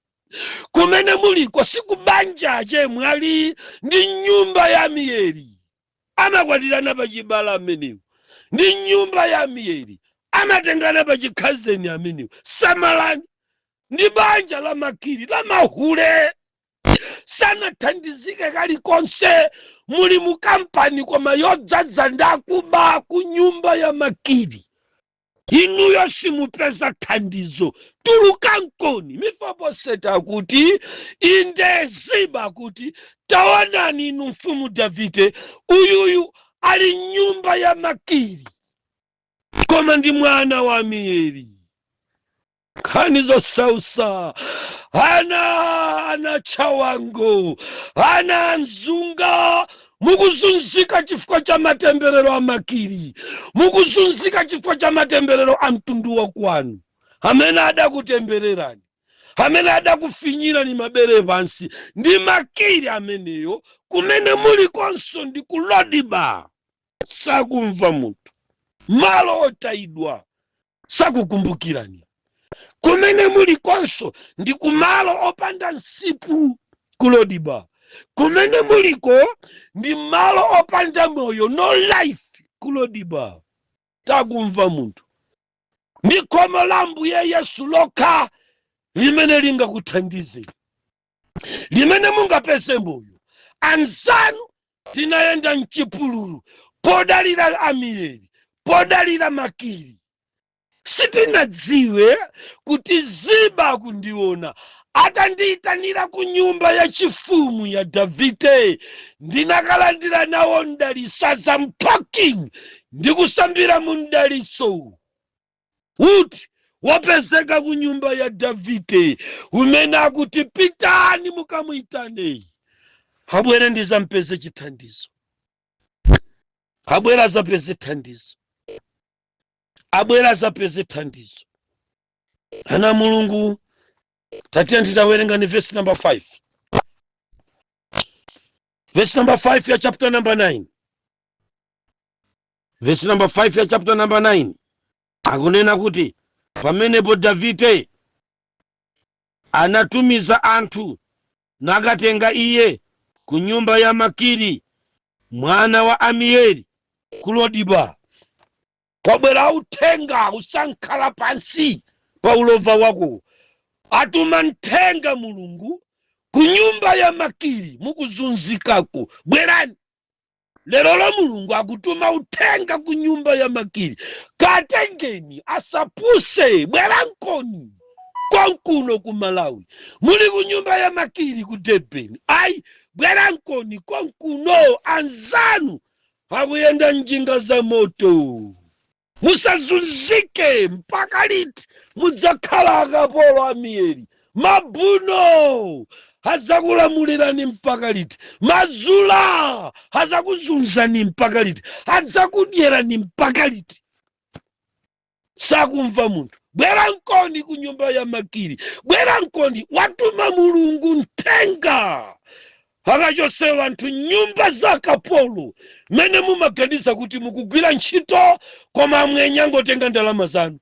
B: kumene muliko sikubanja chemwe ali ndi nyumba ya miyeri amakwatirana pachibala amenewo ndi nyumba ya miyeri amatengana pachikhazeni amenewo samalani ndi banja la makiri la mahule sanathandizike kalikonse muli mu kampani koma yodzadza ndakuba ku nyumba ya makiri inuyo simupeza thandizo tulukankoni. Mefiboseti akuti inde Ziba akuti taonani inu mfumu Davide uyuyu ali nyumba ya makiri koma ndi mwana wa miyeri khanizo sausa ana chawango ana nzunga mukuzunzika chifukwa cha matemberero a makiri mukuzunzika chifukwa cha matemberero a mtundu wa kwanu amene adakutembererani amene adakufinyirani mabere pansi ndi makiri ameneyo kumene mulikonso ndi ku Lodiba sakumva munthu malo otayidwa sakukumbukirani kumene mulikonso ndi kumalo opanda nsipu ku Lodiba kumene muliko ndi malo opanda moyo no life ku Lodiba takumva munthu ndi khomo la Ambuye Yesu lokha limene lingakuthandize limene mungapeze moyo. Anzanu tinayenda mchipululu podalira amiyeri podalira makiri sitinadziwe kuti Ziba kundiona atandiyitanira ku nyumba ya chifumu ya Davide ndinakalandira nawo mdalitso as I'm talking ndikusambira mu mdalitso uti wapezeka ku nyumba ya Davide umene akuti pitani mukamuyitane abwere ndizampeze chithandizo abwera zapeze thandizo abwera zapeze thandizo. Ana Mulungu tatiya nditawerenga ni verse number 5 verse number 5 ya chapter number 9 verse number 5 ya chapter number 9 akunena kuti pamenepo Davide anatumiza anthu nakatenga iye ku nyumba ya Makiri mwana wa Amiyeri ku Lodiba. Kwabwera uthenga usankhala pansi pa ulova wako atuma mthenga Mulungu ku nyumba ya Makiri mukuzunzikako bwerani. Lero la Mulungu akutuma uthenga ku nyumba ya Makiri katengeni asapuse bwerankoni konkuno ku Malawi muli ku nyumba ya Makiri ku Durban ai bwerankoni konkuno anzanu akuyenda njinga za moto musazunzike mpaka liti mudzakhala akapolo amiyeri mabuno hazakulamulirani mpaka liti mazula hazakuzunzani mpaka liti hadzakudyerani mpaka liti sakumva munthu bwerankoni ku nyumba ya Makiri bwerankoni watuma Mulungu mthenga akachosewa anthu nyumba za kapolo mene mumaganiza kuti mukugwira ntchito koma amwenya ngotenga ndalama zanu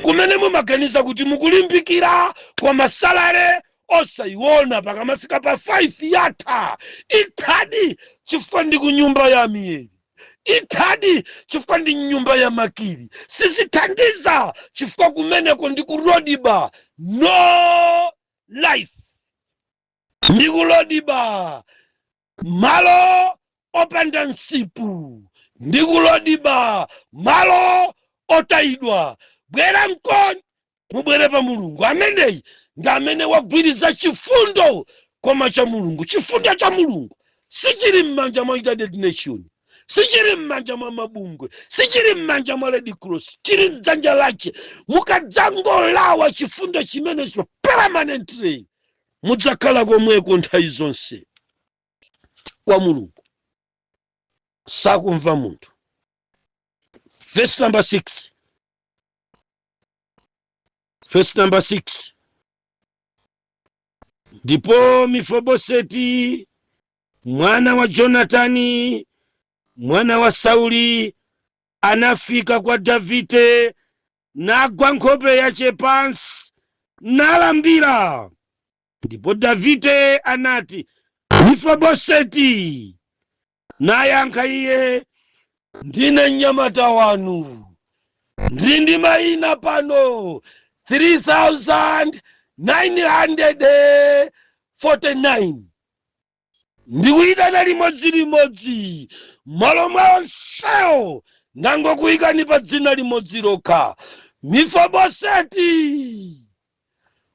B: kumene mumaganiza kuti mukulimbikira koma salale osayiona pakamafika pa 5 yatha ithadi chifukwa ndi ku nyumba ya Amiyeri ithadi chifukwa ndi nyumba ya Makiri sizithandiza chifukwa kumeneko ndi ku Lodiba no life ndi ku Lodiba malo opanda nsipu ndi ku Lodiba malo otayidwa. Bwera mkoni mubwere pa Mulungu ameneyi ndi amene wagwiriza chifundo
C: koma cha mulungu. Chifundo cha mulungu sichili m'manja mwa United Nation, sichili m'manja mwa mabungwe, sichili m'manja mwa Red Cross, chili m'dzanja lake. Mukadzangolawa chifundo chimenecho permanently, mudzakhala komweko nthawi zonse. Kwa mulungu sakumva munthu. Verse number 6. Verse number 6. Ndipo Mefiboseti mwana wa Jonatani mwana wa Sauli anafika kwa Davide, nagwa nkhope yace pansi nalambira. Ndipo Davide anati, Mefiboseti. Nayankha iye, ndine mnyamata wanu, ndi mayina pano 3,949. Ndikuyitana limodzi malo mwa onsewo ndangokuyikani pa dzina limodzi lokha, Mefiboseti.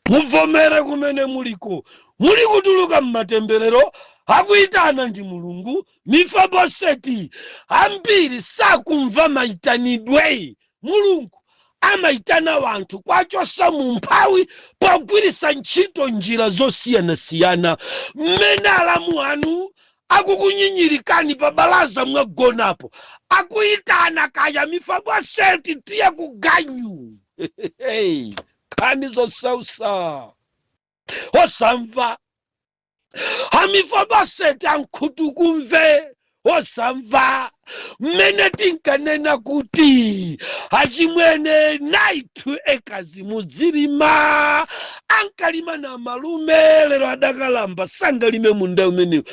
C: Muvomere kumene muliko, muli kutuluka m'matemberero, akuyitana ndi mulungu. Mefiboseti ambiri sakumva mayitanidwe. Mulungu amayitana wanthu kwachosa mu mphawi pogwiritsa ntchito njira zosiyanasiyana. Mmene alamu anu akukunyinyirikani pa balaza mwagonapo, akuyitana kaya, Mefiboseti tiye kuganyu. Kani zosausa osamva. Mefiboseti ankhutukumve osamva. Mmene tinkanena kuti achimwene 92 acres mudzilima, ankalima na malume, lero adakalamba sangalime munda umenewu.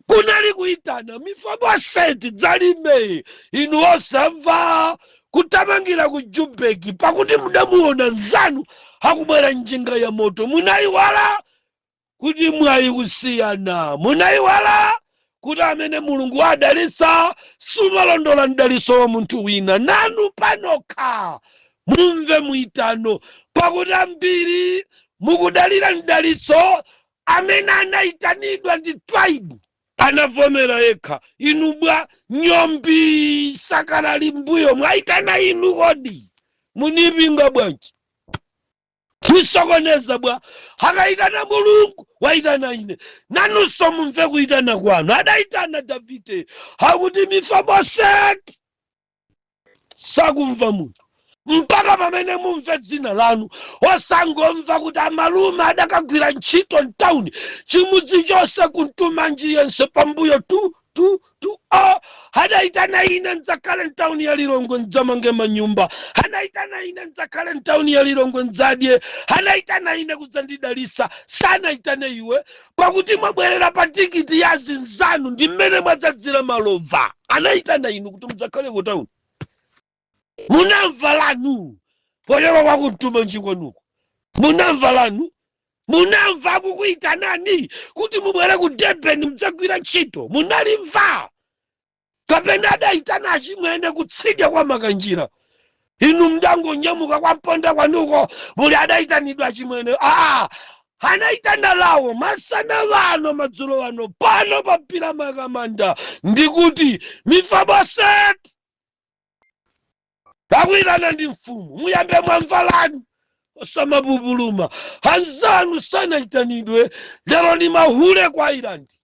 C: Kunali kuyitana, Mefiboseti dzalime. Inu osamva kutamangira ku Joburg pakuti mudamuona nzanu akubwera njinga ya moto. Munayiwala kuti mwayi kusiyana, munayiwala kuti amene mulungu adalitsa sumalondola mdalitso wa munthu wina. Nanu panokha mumve mwitano, pakuti ambiri mukudalira mdalitso amene anayitanidwa ndi tribe anavomera yekha. Inu bwa nyombi sakalali mbuyo mwayitana inu kodi munipinga bwanji? Misokoneza bwa akayitana mulungu wayitana ine. Nanunso mumve kuyitana kwanu. Adayitana Davide akuti Mefiboseti, sakumva munthu. Mpaka pamene mumve dzina lanu, osangomva kuti amalume adakagwira ntchito mtawuni chimudzi chonse kuntuma njiyense pambuyo tu. Adayitana ine ndzakhala mtawuni ya Lilongwe ndzamange manyumba. Anayitana ine ndzakhala mtawuni ya Lilongwe ndzadye. Anayitana ine kudzandidalisa. Sanayitane iwe pakuti mwabwerera pa tikiti ya zinzanu, ndi mmene mwadzadzira malova. Anayitana inu kuti mudzakhale ku tawuni. Munamva lanu poyoka kwakuntuma njikwanuko. Munamva lanu. Munamva kukuyitanani kuti mubwere ku Durban mudzagwira ntchito. Munalimva kapena adayitana achimwene kutsidya kwa makanjira. Inu mdangonyamuka kwa mponda kwanuko muli adayitanidwa achimwene. Anayitana lawo masana wano madzulo wano pano papira makamanda ndikuti Mefiboseti. Akuyitana ndi mfumu, muyambe mwamva lanu osamabubuluma. Anzanu sanayitanidwe, lero ni mahule kwa Irandi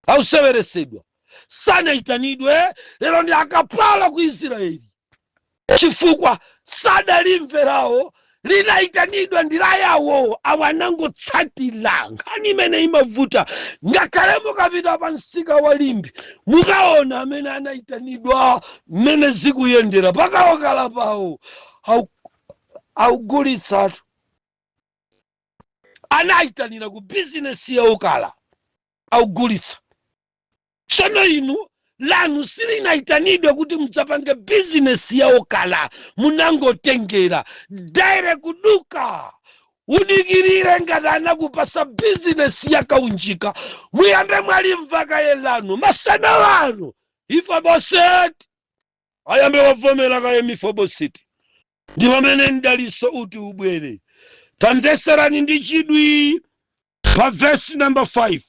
C: auseweresedwa. Sanayitanidwe, lero ndi akapala ku Israeli chifukwa sadalimverawo. Linayitanidwa ndila yawo awanangotsatira. Nkhani imene imavuta, ngakhale mukapita pa msika wa Limbi mukaona amene anayitanidwa mmene zikuyendera pakawakala pawo augulitsatu. Anayitanira ku bizinesi ya ukala augulitsa. Tsono inu lanu silinayitanidwe kuti mudzapange bizinesi ya ukala, munangotengera daire kuduka. Udikirire ngati anakupasa bizinesi yakaunjika, muyambe mwalimva kaye lanu masana wanu. Mefiboseti ayambe wavomera kaye Mefiboseti. Ndi pamene mdalitso uti ubwere. Tamveserani ndi chidwi pa verse number 5.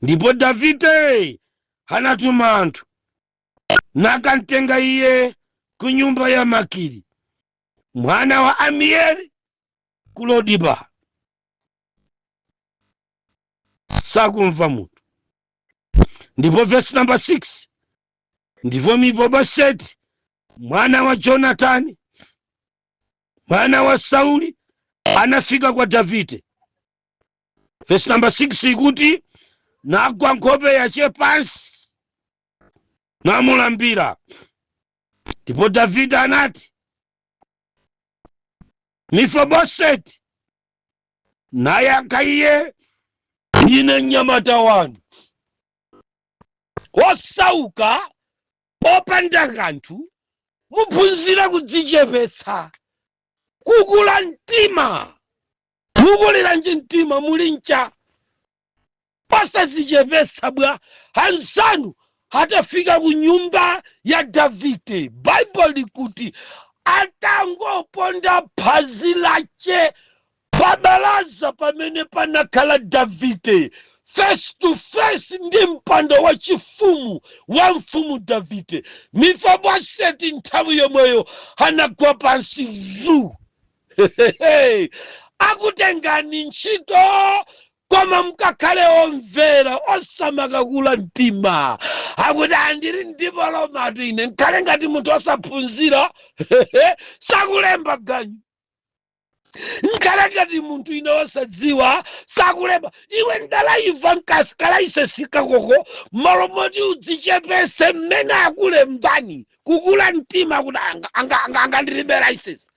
C: Ndipo Davide anatuma anthu nakamtenga iye ku nyumba ya Makiri mwana wa Amieli ku Lodiba. Sakumva munthu. Ndipo verse number 6. Ndipo Mefiboseti mwana wa Jonatani mwana wa Sauli anafika kwa Davide. Verse number 6 ikuti nagwa nkhope yace pansi namulambira. Ndipo Davide anati, Mefiboseti. Nayankha iye, ndine mnyamata wanu osauka opanda kanthu, muphunzira kudzichepetsa, kukula mtima. Mukuliranji mtima muli ncha osadzichepetsa bwa. Anzanu atafika ku nyumba ya Davide, Bible likuti atangoponda phazi lace pa balaza pamene panakhala Davide face to face ndi mpando wa chifumu wa mfumu Davide. Mefiboseti nthawi yomweyo anagwa pansi zu. Akutengani ntchito koma mukakhale omvera osamakakula mtima. Akuti andiri ndipolomatu ine nkhale ngati munthu osaphunzira sakulemba ganyu. Nkhale ngati munthu ine osadziwa sakulemba. Iwe ndalaiva nkasikalaisesikha koko malo moti udzichepese mmene akulembani. Kukula mtima kuti angandilibera isesi.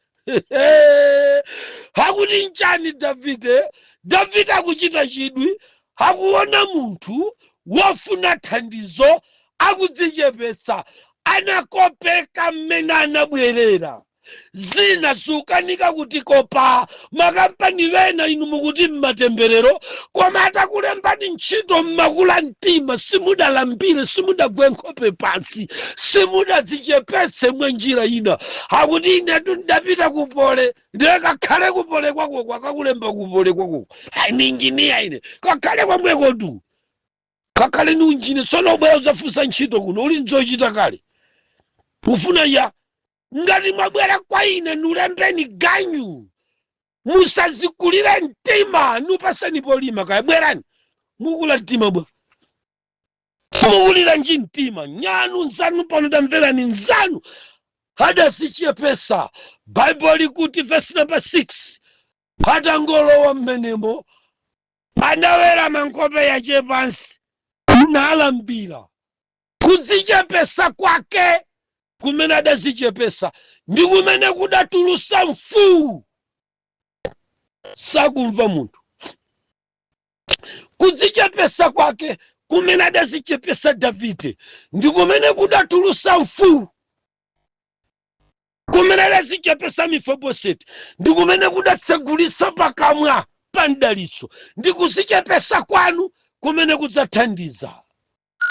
C: Hakuti nchani Davide akuchita chidwi, akuona munthu wofuna thandizo akudzichepetsa, anakopeka mmene anabwerera. Zina sukanika kuti kopa makampani wena inu mukuti mmatemberero, koma atakulembani ntchito mmakula mtima, simudalambire, simudagwe nkhope pansi, simudadzichepetse mwa njira ina. Akuti inetu ndapita kupole, ndiye kakhale kupole kwako kwakakulemba kupole kwako. Ni injiniya ine, kakhale kwamweko tu. Kakhale ni unjini, sono ubwera uzafunsa ntchito kuno, uli nzochita kale. Ufuna ya ngati mwabwera kwa ine nulembeni ganyu, musazikulire mtima, nupasani polima kaya bwerani. Mukula mtima bwa. Mukulira nji mtima, nyanu nzanu pano tamvera ni nzanu. Hada sichepesa. Bible likuti verse number 6. Hata ngolowa mmenemo, anawera mankope yace pansi, unalambira. Kudzichepesa kwake kumene adadzichepesa ndi kumene kudatulusa mfuwu. Sakumva munthu. Kudzichepesa kwake kumene adadzichepesa Davide ndi kumene kudatulusa mfuwu. Kumene adadzichepesa Mefiboseti ndi kumene kudatsegulisa pakamwa pa mdalitso. Ndi kudzichepesa kwanu kumene kudzathandiza.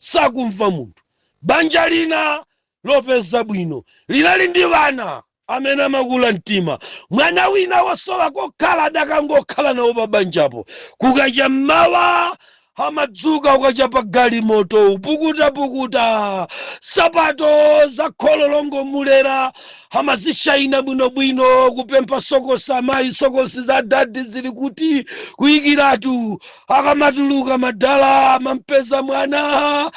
C: Sakumva munthu. Banja lina lopeza bwino linali ndi vana amene amakula mtima. Mwana wina wosowa kokhala adakangokhala nawo pa banjapo. Kukacha mmawa amadzuka ukacha pa galimoto pukuta sapato za kholo longomulera amazishaina bwinobwino kupempha sokosi amayi, sokosi za dadi zili kuti kuyikiratu. Akamatuluka madala amampeza mwana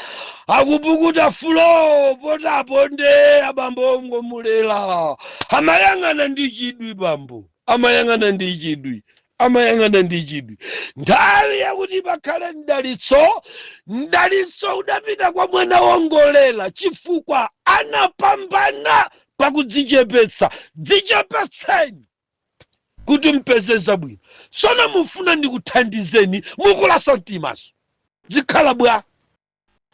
C: akupukuta fulo potaponde abambo ongomulera. Amayang'ana ndi chidwi bambo, amayang'ana ndi chidwi, amayang'ana ndi chidwi. Nthawi yakuti pakhale mdalitso udapita kwa mwana wongolera chifukwa anapambana pakudzichepetsa. Dzichepetseni kuti mpeze zabwino. Sono mufuna ndikuthandizeni mukulaso mtimaso. Zikhala bwa.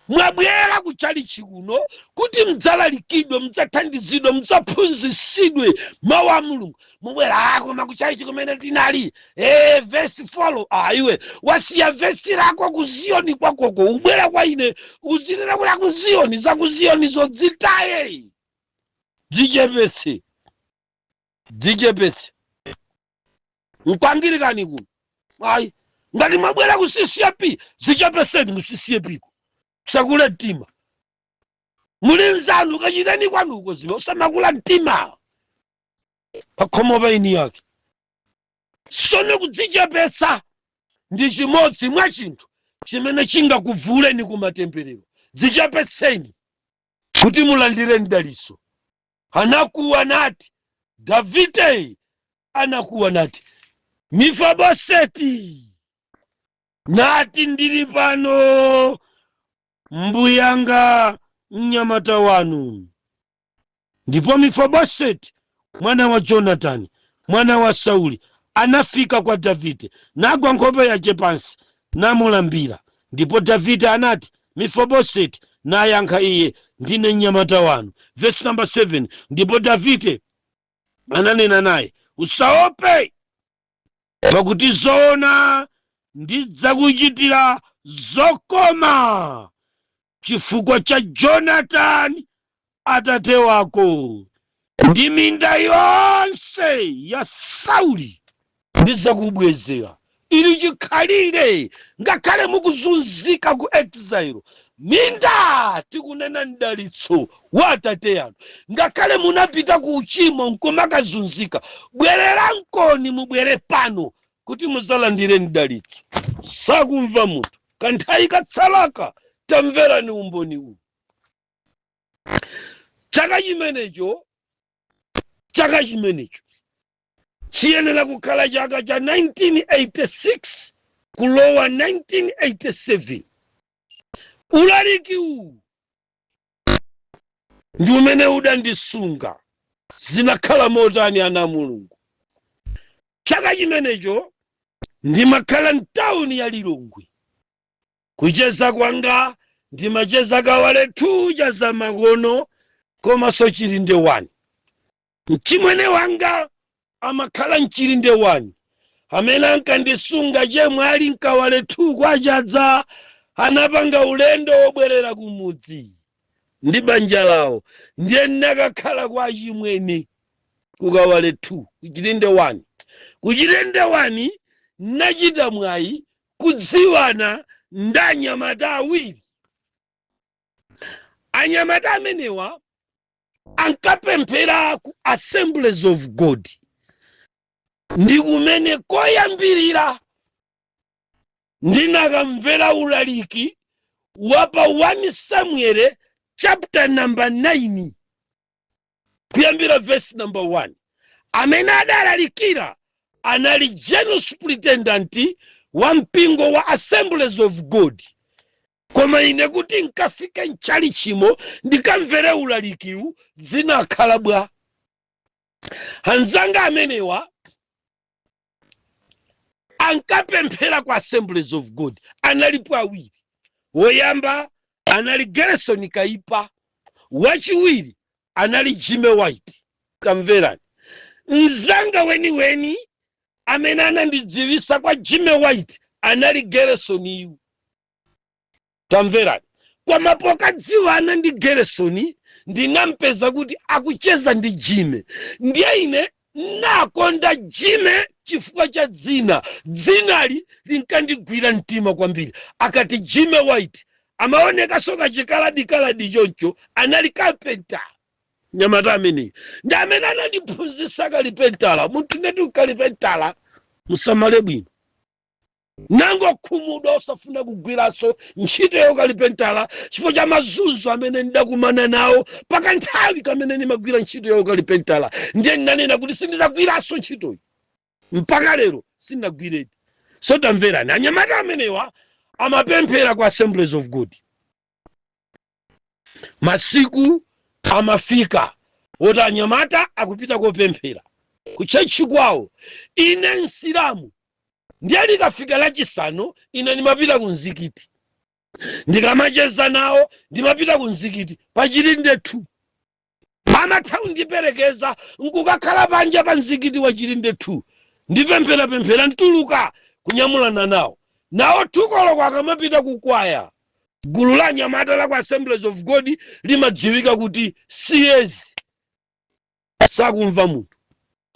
C: Mwabwera kuchalichi kuno kuti mdzalalikidwe, mdzathandizidwe, mdzaphunzisidwe mawu a Mulungu. Mubwera koma kuchalichi kumene tinali verse 4. Iwe wasiya verse lako ku Ziyoni kwakoko, ubwera kwa ine uzinena kuti ku Ziyoni, za ku Ziyoni zodzitaye. Dzichepetse. Dzichepetse. Mkwangirikani kuno. ngati mwabwera ku CCP zichepeseni mu CCP kusakula mtima muli nzanu kachitani kwanuko zime usamakula mtima pakhomo pa ini yake sono kudzichepesa ndi chimodzi mwa chinthu chimene chingakuvuleni kumatemberero dzichepeseni kuti mulandire mdaliso anakuwa nati Davide anakuwa nati Mefiboseti nati ndili pano mbuyanga mnyamata wanu. Ndipo Mefiboseti mwana wa Jonathan mwana wa Sauli anafika kwa Davide nagwa nkhope yake pansi namulambira. Ndipo Davide anati Mefiboseti nayankha iye ndine mnyamata wanu. Verse number 7. Ndipo Davide ananena naye usaope pakuti zoona ndidzakuchitira zokoma chifukwa cha Jonathan atate wako ndi minda yonse ya Sauli ndidzakubwezera ili chikhalire ngakhale mukuzunzika ku exile. Minda tikunena mdalitso wa atate yanu ngakhale munapita ku uchimo nkumakazunzika bwereranko mubwere pano kuti muzalandire mdalitso. Sakumva munthu kanthawi katsalaka tamverani umboni uwu. Chaka chimenecho chiyenera kukhala chaka cha 1986 kulowa 1987. Ulaliki uwu ndi umene udandisunga zinakhala motani ana Mulungu. Chaka chimenecho ndimakhala mtawuni ya Lilongwe. Kucheza kwanga ndimacheza kawale 2 cha zamakono komanso Chilinde 1. Mchimwene wanga amakhala mchilinde 1 amene ankandisunga chemwe ali nkawale 2 kwachadza anapanga ulendo wobwerera kumudzi ndi banja lawo ndiye nakakhala kwa chimwene kukawale 2 kuchilinde 1. Kuchilinde 1 nachita mwayi kudziwana ndi anyamata awiri. Anyamata amenewa ankapemphera ku Assemblies of God. Ndi kumene koyambirira ndinakamvera ulaliki wapa 1 Samuel chapter number 9 kuyambira verse number 1. Amene adalalikira anali general superintendent wa mpingo wa Assemblies of God. Koma ine kuti nkafike nchali chimo ndikamvere ulalikiwu zinakhala bwa. Anzanga amenewa ankapemphera kwa Assemblies of God analipo awiri. Woyamba anali Gerson Kaipa, wachiwiri anali Jimmy White. Kamverani. Nzanga weni amene anandidziwisa kwa Jimmy White anali Gerson yu. Kamverani. Kwa mapoka dziwana ndi Gerson ndinampeza kuti akucheza ndi Jimmy. Ndiye ine nakonda Jimmy chifukwa cha dzinali linkandigwira mtima kwambiri. Akati Jimmy White amaoneka soka chikaladi choncho anali carpenter. Nyamata amene ndi amene anandiphunzitsa kalipentala. Munthu ngati ukalipentala musamale bwino. Nango khumuda osafuna kugwiraso ntchito yo kalipentala chifukwa cha mazunzo amene ndakumana nawo pakanthawi kamene ndimagwira ntchito yo kalipentala. Ndiye ndinanena kuti sindizagwiraso ntchitoyi mpaka lero sindagwiredi. So tamverani anyamata amenewa amapemphera kwa Assemblies of God. Masiku amafika woti anyamata akupita kopemphera kuchechi kwawo. Ine Nsilamu ndiye likafika lachisanu ine ndimapita ku mzikiti. Ndikamacheza nawo ndimapita ku mzikiti pa Chilinde 2. Amathawu ndiperekeza nkukakhala panja pa mzikiti wa Chilinde 2. Ndipemphera ntuluka kunyamulana nawo. Nawo tukolo kwakamapita kukwaya. Gulu la anyamata la kwa Assemblies of God limadziwika kuti siyezi. Sakumva munthu.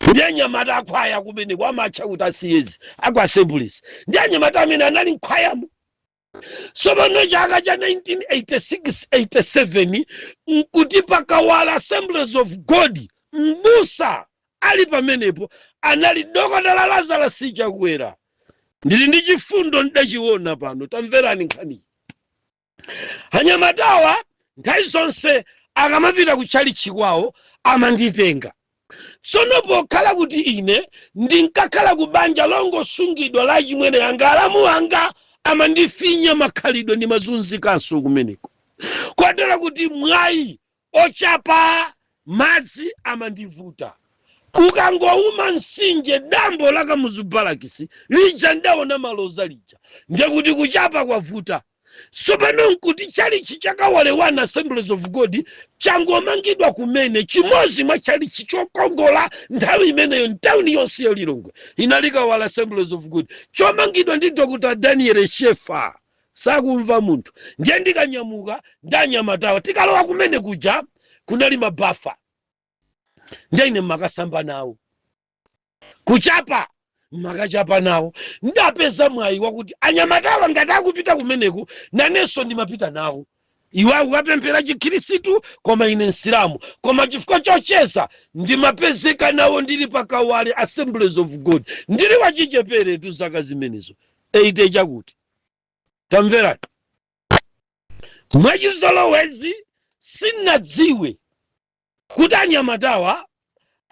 C: ndi anyamata akhwaya kumene kwamatcha kuti asiyezi aku assemblies ndi anyamata amene anali nkhwayamo. Tsopano chaka cha 1986-87 nkuti pakawala Assemblies of God mbusa ali pamenepo anali Dr. Lazarus Chakwera. Ndili ndi chifundo ndachiona pano, tamverani nkhani. Anyamatawa nthawi zonse akamapita kutchalichi kwawo amanditenga. Tsono pokhala kuti ine ndinkakhala ku banja longosungidwa la chimwene yanga alamu anga amandifinya makhalidwe ndi mazunzikanso kumeneko. Kotero kuti mwayi ochapa madzi amandivuta. Ukangouma msinje dambo la Kamuzubalakisi lija ndaona maloza lija ndiye kuti kuchapa kwavuta. Tsopano nkuti chalichi chakawalewana Assemblies of God changomangidwa kumene chimodzi mwa chalichi chokongola nthawi imeneyo ntawuni yonse ya Lilongwe inalikawala Assemblies of God chomangidwa ndi Dr. Daniel Shefa sakumva munthu. Ndiye ndikanyamuka ndanyamatawa tikalowa kumene kuja kunali mabafa ndiye ine makasamba nawo kuchapa makachapa nawo ndapeza mwayi wakuti anyamatawa ngati akupita kumeneku nanenso ndimapita nawo. Iwe ukapemphera chikhristu koma ine nsilamu koma chifukwa chocheza ndimapezeka nawo ndili pakawale Assemblies of God ndili wachichepere tu zaka zimenezo 8 chakuti. Tamverani mwachizolowezi sinadziwe kuti anyamatawa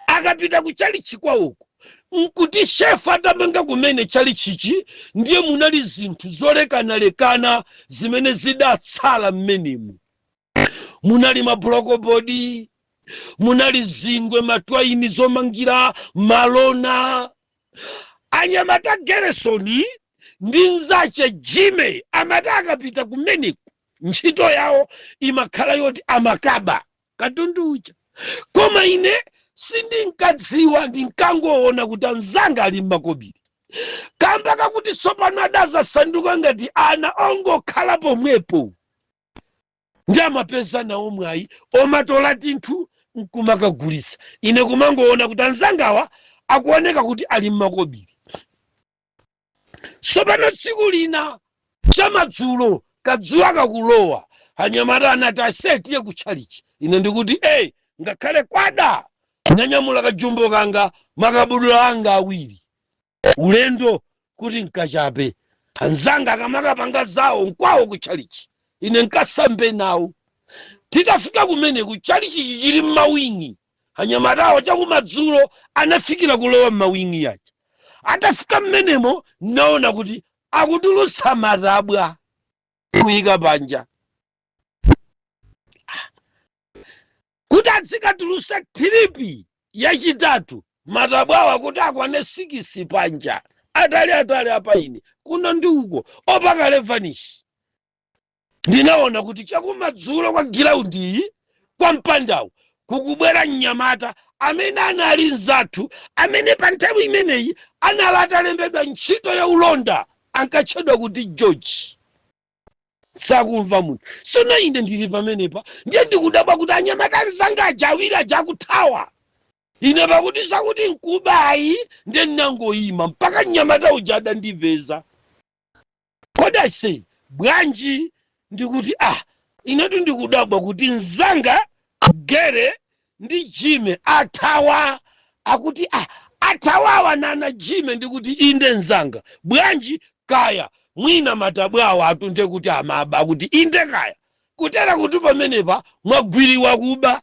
C: akapita kuchalichi kwawoko nkuti Shefa atamanga kumene chalichichi ndiye munali zinthu zolekanalekana zimene zidatsala mmenemu. Munali mablokobodi, munali zingwe, matwaini zomangira, malona. Anyamata Geresoni ndi nzache Jime amata akapita kumeneku ntchito yawo imakhala yoti amakaba katundu uja. Koma ine sindinkadziwa ndinkangoona kuti anzanga ali m'makobiri. Kamba kakuti tsopano adazasanduka ngati ana ongokhala pomwepo ndi amapeza nawo mwayi omatola tinthu nkumakagulitsa. Ine kumangoona kuti anzangawa akuoneka kuti ali m'makobiri. Tsopano tsiku lina chamadzulo kadzuwa kakulowa anyamata anati asetiye kutchalichi. Ine ndikuti ngakhale kwada nanyamula kajumbo kanga makabudula anga awiri ulendo kuti nkachape anzanga akamakapanga zawo nkwawo kutchalichi ine nkasambe nawo. Titafika kumene kutchalichi chili m'mawingi anyamatawo chakumadzulo anafikira kulowa m'mawingi yacha. Atafika mmenemo naona kuti akutulutsa matabwa kuyika panja kuti azikatulutsa khilipi yachitatu matabwawa kuti akwane 6 panja atali apa ine kuno ndi uko opaka 11. Ndinaona kuti chakumadzulo kwa giraundi kwa mpandawu kukubwera mnyamata amene anali nzathu amene pa nthawi imeneyi analalembedwa ntchito ya ulonda ankatchedwa kuti George. Sakumva munthu. Sono ine ndili pamenepa ndiye ndikudabwa kuti anyamata anzanga ajawira jakuthawa. Ine pakuti sakuti nkubayi ndiye ndinangoyima mpaka mnyamata uja adandipeza. Kodase bwanji ndikuti inetu ndikudabwa kuti nzanga Gere ndi Jime athawa akuti athawawa nana Jime ndikuti inde nzanga bwanji kaya mwina matabwawa atunde kuti amaba kuti inde kaya kutera kuti pamenepa mwagwiriwa kuba.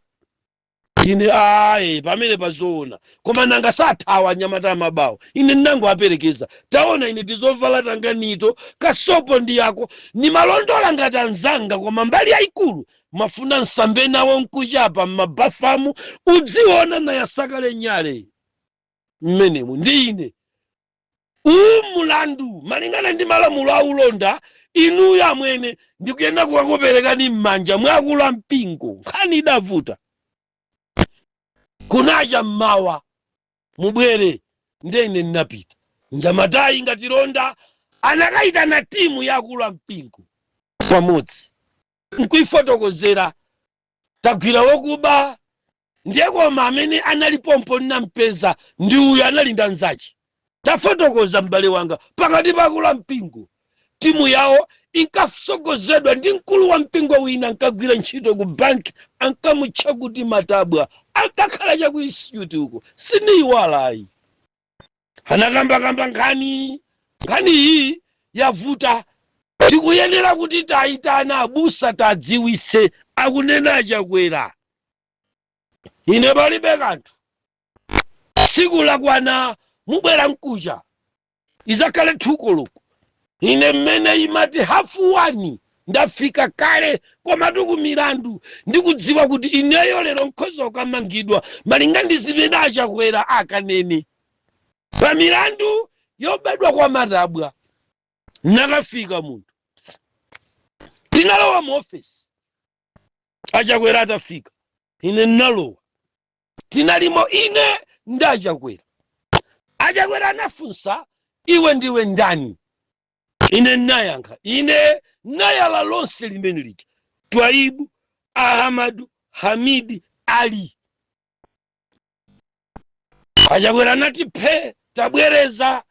C: Ine pamenepa zoona koma nanga sathawa nyamata amabawo ine ndinango aperekeza. Taona ine tizovala tanganito kasopo ndi yako ni malondola ngati anzanga koma mbali yayikulu mafuna nsambe nawo nkuchapa m'mabafamu udziona na yasakale nyale mmenemu ndi ine. Mulandu malingana ndi malamulo aulonda inuyo amwene ndikuyenda kukakoperekani m'manja mwakula mpingo nkhani idavuta. Kunacha mmawa mubwere ndiye ine ndinapita njamatayi ngati londa anakaita na timu yakula mpingo pamodzi nkuifotokozera tagwira wokuba ndiye koma amene analipompo nampeza ndi uyu analinda nzachi. Tafotokoza m'bale wanga pakati pakula mpingo timu yawo inkasogozedwa ndi mkulu wa mpingo wina ankagwira ntchito ku banki ankamutcha kuti Matabwa ankakhala cha ku institute uko siniyiwalayi. Anakambakamba nkhani iyi yavuta tikuyenera kuti tayitana abusa tadziwitse akunena achakwera. Ine palibe kanthu tsiku lakwana mubwera mkucha izakhale 2 koloko. Ine mmene imati 1:30 ndafika kale komatu ku milandu ndikudziwa kuti ineyo lero nkhoza ukamangidwa malinga ndi zimene achakwera akanene pa milandu yobedwa kwa Matabwa. Nakafika munthu tinalowa mu ofisi achakwera atafika ine nalowa tinalimo ine ndi achakwera. Achakwera anafunsa iwe ndiwe ndani? Ine nayankha ine nayala lonse limene lija Twaibu Ahmadu Hamidi Ali. Achakwera anati phe tabwereza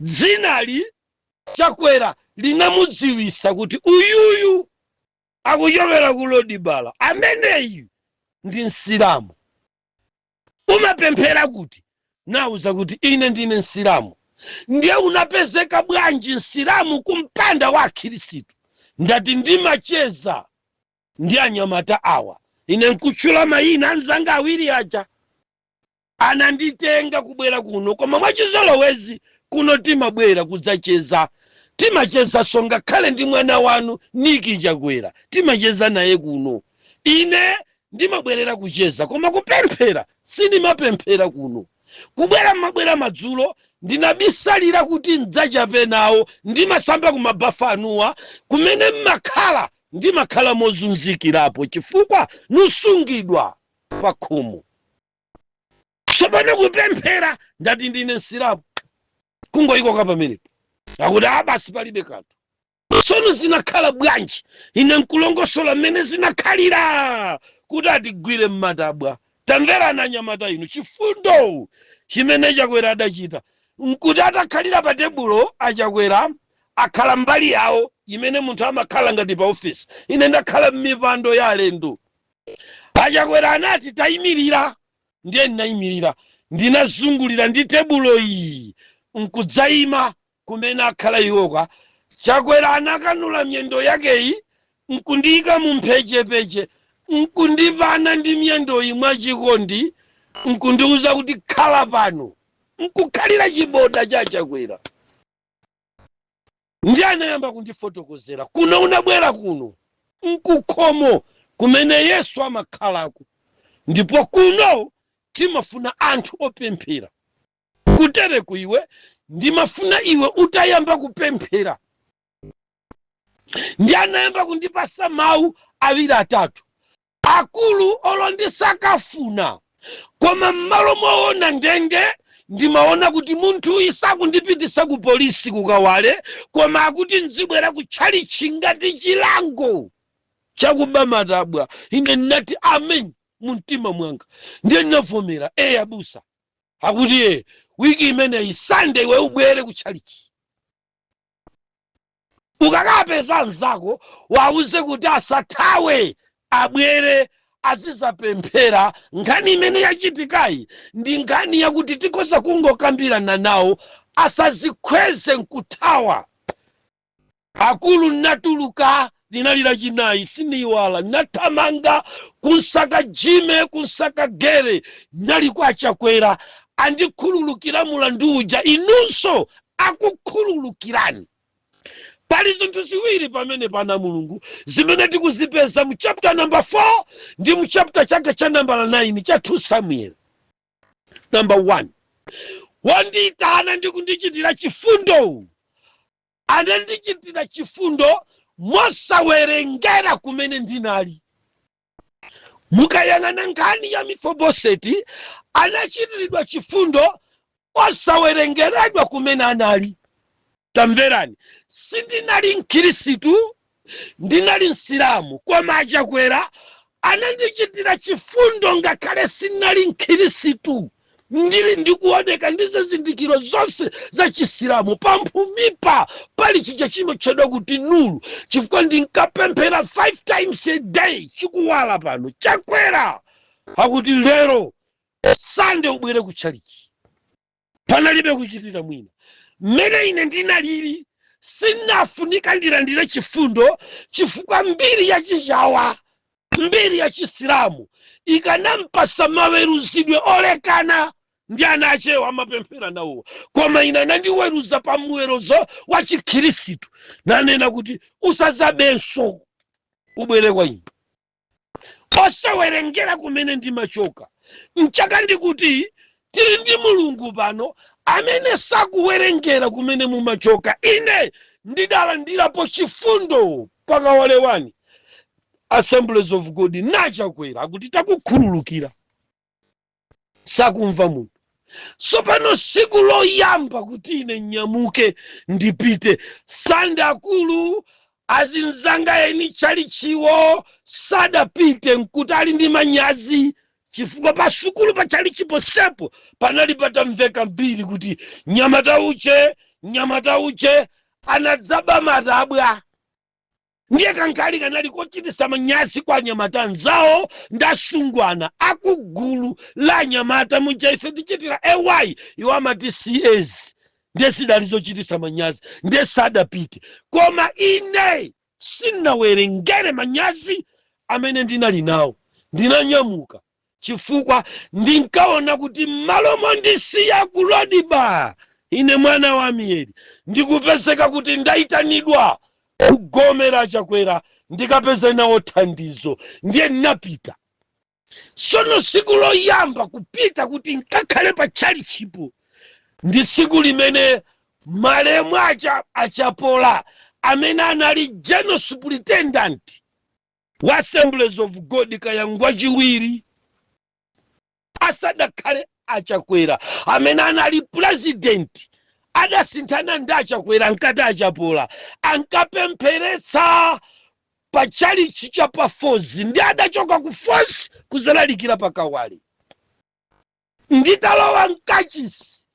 C: dzinali Chakwera linamudziwisa kuti uyuyu akuchokera ku Lodibala ameneyu ndi Nsilamu. Umapemphera kuti? Nauza kuti ine ndine Nsilamu. Ndiye unapezeka bwanji Nsilamu kumpanda wa Khristu? Ndati ndimacheza ndi anyamata awa. Ine nkutchula mayina anzanga awiri aja ananditenga kubwera kuno koma mwachizolowezi kuno timabwera kudzacheza. Timacheza songa khale ndi mwana wanu Niki Chakwera timacheza naye kuno. Ine ndimabwerera kucheza koma kupemphera sinimapemphera kuno. Kubwera mabwera madzulo ndinabisalira kuti ndzachape nawo ndimasamba kumabafa anuwa kumene ndimakhala mozunzikirapo chifukwa nusungidwa pa khomo. Tsopano kupemphera ndati ndine Nsilamu kungoyikoka pamenepo akuti abasi palibe kanthu. Tsono zinakhala bwanji ine nkulongosola mmene zinakhalira kuti atigwire Matabwa. Tamverana anyamata inu chifundo chimene Chakwera adachita nkuti atakhalira pa tebulo achakwera akhala mbali yawo imene munthu amakhala ngati pa ofisi. Ine ndakhala m'mipando ya alendo. Achakwera anati tayimirira ndiye ndinayimirira ndinazungulira ndi tebulo iyi nkudzayima kumene akhala iwoka. Chakwera anakanula myendo yakeyi nkundiyika mu mphechepeche nkundivana ndi myendoyi mwachikondi nkundiuza kuti khala pano nkukhalira chiboda cha Chakwera. Ndi anayamba kundifotokozera kuno unabwera kuno nkukhomo kumene Yesu amakhalako ndipo kuno timafuna anthu opemphera. Kutere kuiwe ndimafuna iwe utayamba kupemphera. Ndi anayamba kundipasa mawu awiri atatu akulu olondisakafuna koma mmalo moona ndende ndimaona kuti munthu isakundipitisa ku polisi kukawale koma akuti nzibwera kutchali chingati chilango chakuba Matabwa. Ine ndinati amen mumtima mwanga ndiye ndinavomera abusa akuti wiki imeneyi Sunday we ubwere kutchalichi. Ukakapeza anzako wauze kuti asathawe abwere azizapemphera. Nkhani imene yachitikayi ndi nkhani yakuti tikoza kungokambirana nawo asazikhweze nkuthawa. Akulu natuluka linali lachinayi siniyiwala nathamanga kunsaka Jime kunsaka Gere nali kwa Chakwera andikhululukira mulandu uja inunso akukhululukirani. Pali zinthu ziwiri pamene pana Mulungu zimene tikuzipeza mu chapter number 4 ndi mu chapter chake cha number 9 cha 2 Samuel. Number 1, wandiyitana ndi kundichitira chifundo. Anandichitira chifundo mosawerengera kumene ndinali. Mukayang'ana nkhani ya Mefiboseti anachitiridwa chifundo osawerengeredwa kumene anali. Tamverani, sindinali Mkhristu ndinali Nsilamu koma Chakwera anandichitira chifundo ngakhale sinali mkhirisitu, ndili ndikuoneka ndi zizindikiro zonse za chisilamu. Pamphumipa pali chija chimatchedwa kuti nulu, chifukwa ndinkapemphera 5 times a day chikuwala pano chakwera. Akuti lero Sande ubwere kutchalichi, panalibe kuchitira mwina. Mmene ine ndinalili sinafunika ndilandire chifundo, chifukwa mbiri ya chichawa, mbiri ya chisilamu ikanampasa maweruzidwe olekana ndi ana achewa amapemphera nawo. Koma ine nandiweruza pa mwerozo wa chikhirisitu, nanena kuti usazabenso ubwere kwa ine. Osawerengera kumene ndimachoka. Mchaka ndikuti tili ndi Mulungu pano amene sakuwerengera kumene mumachoka. Ine ndidalandirapo chifundo pakawale wani Assemblies of God nachakwera akuti takukhululukira, sakumva munthu. Sopano siku loyamba kuti ine nyamuke ndipite Sande akulu azinzanga eni chalichiwo sadapite nkuti ali ndi manyazi, chifukwa pa sukulu pa chalichipo sepo panali patamveka mbiri kuti nyamata uche anadzaba matabwa. Ndiye kankali kanali kochitisa manyazi kwa anyamata nzawo ndasungwana akugulu la nyamata muja ife tichitira AY iwo amati CS. Ndiye sidalizochitisa manyazi, ndiye sadapite. Koma ine sinawerengere manyazi amene ndinali nawo, ndinanyamuka chifukwa ndinkaona kuti malomo ndisiya ku Lodiba ine mwana wa Amieli ndikupezeka kuti ndaitanidwa kugomera chakwera ndikapeza nawo thandizo, ndiye napita. Sono siku loyamba kupita kuti nkakhale pa chalichipo ndi siku limene malemu achapola amene anali General Superintendent wa Assemblies of God Kayangwa chiwiri asadakhale achakwera, amene anali President adasinthana ndi achakwera nkati achapola, ankapempheretsa pa chalichi cha pa Fozi, ndi adachoka ku Fozi kuzalalikira pa Kawale. Nditalowa mkachisi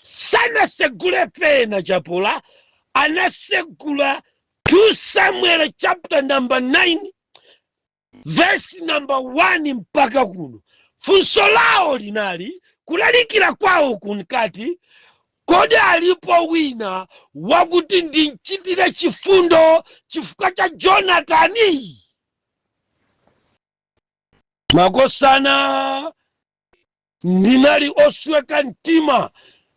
C: sanasegule pena chapola, anasegula 2 Samuel chapter number 9 verse number 1 mpaka kuno. Funso lao linali kulalikira kwawo kunkati, kodi alipo wina wakuti ndinchitire chifundo chifukwa cha Jonatani? Makosana ndinali osweka mtima,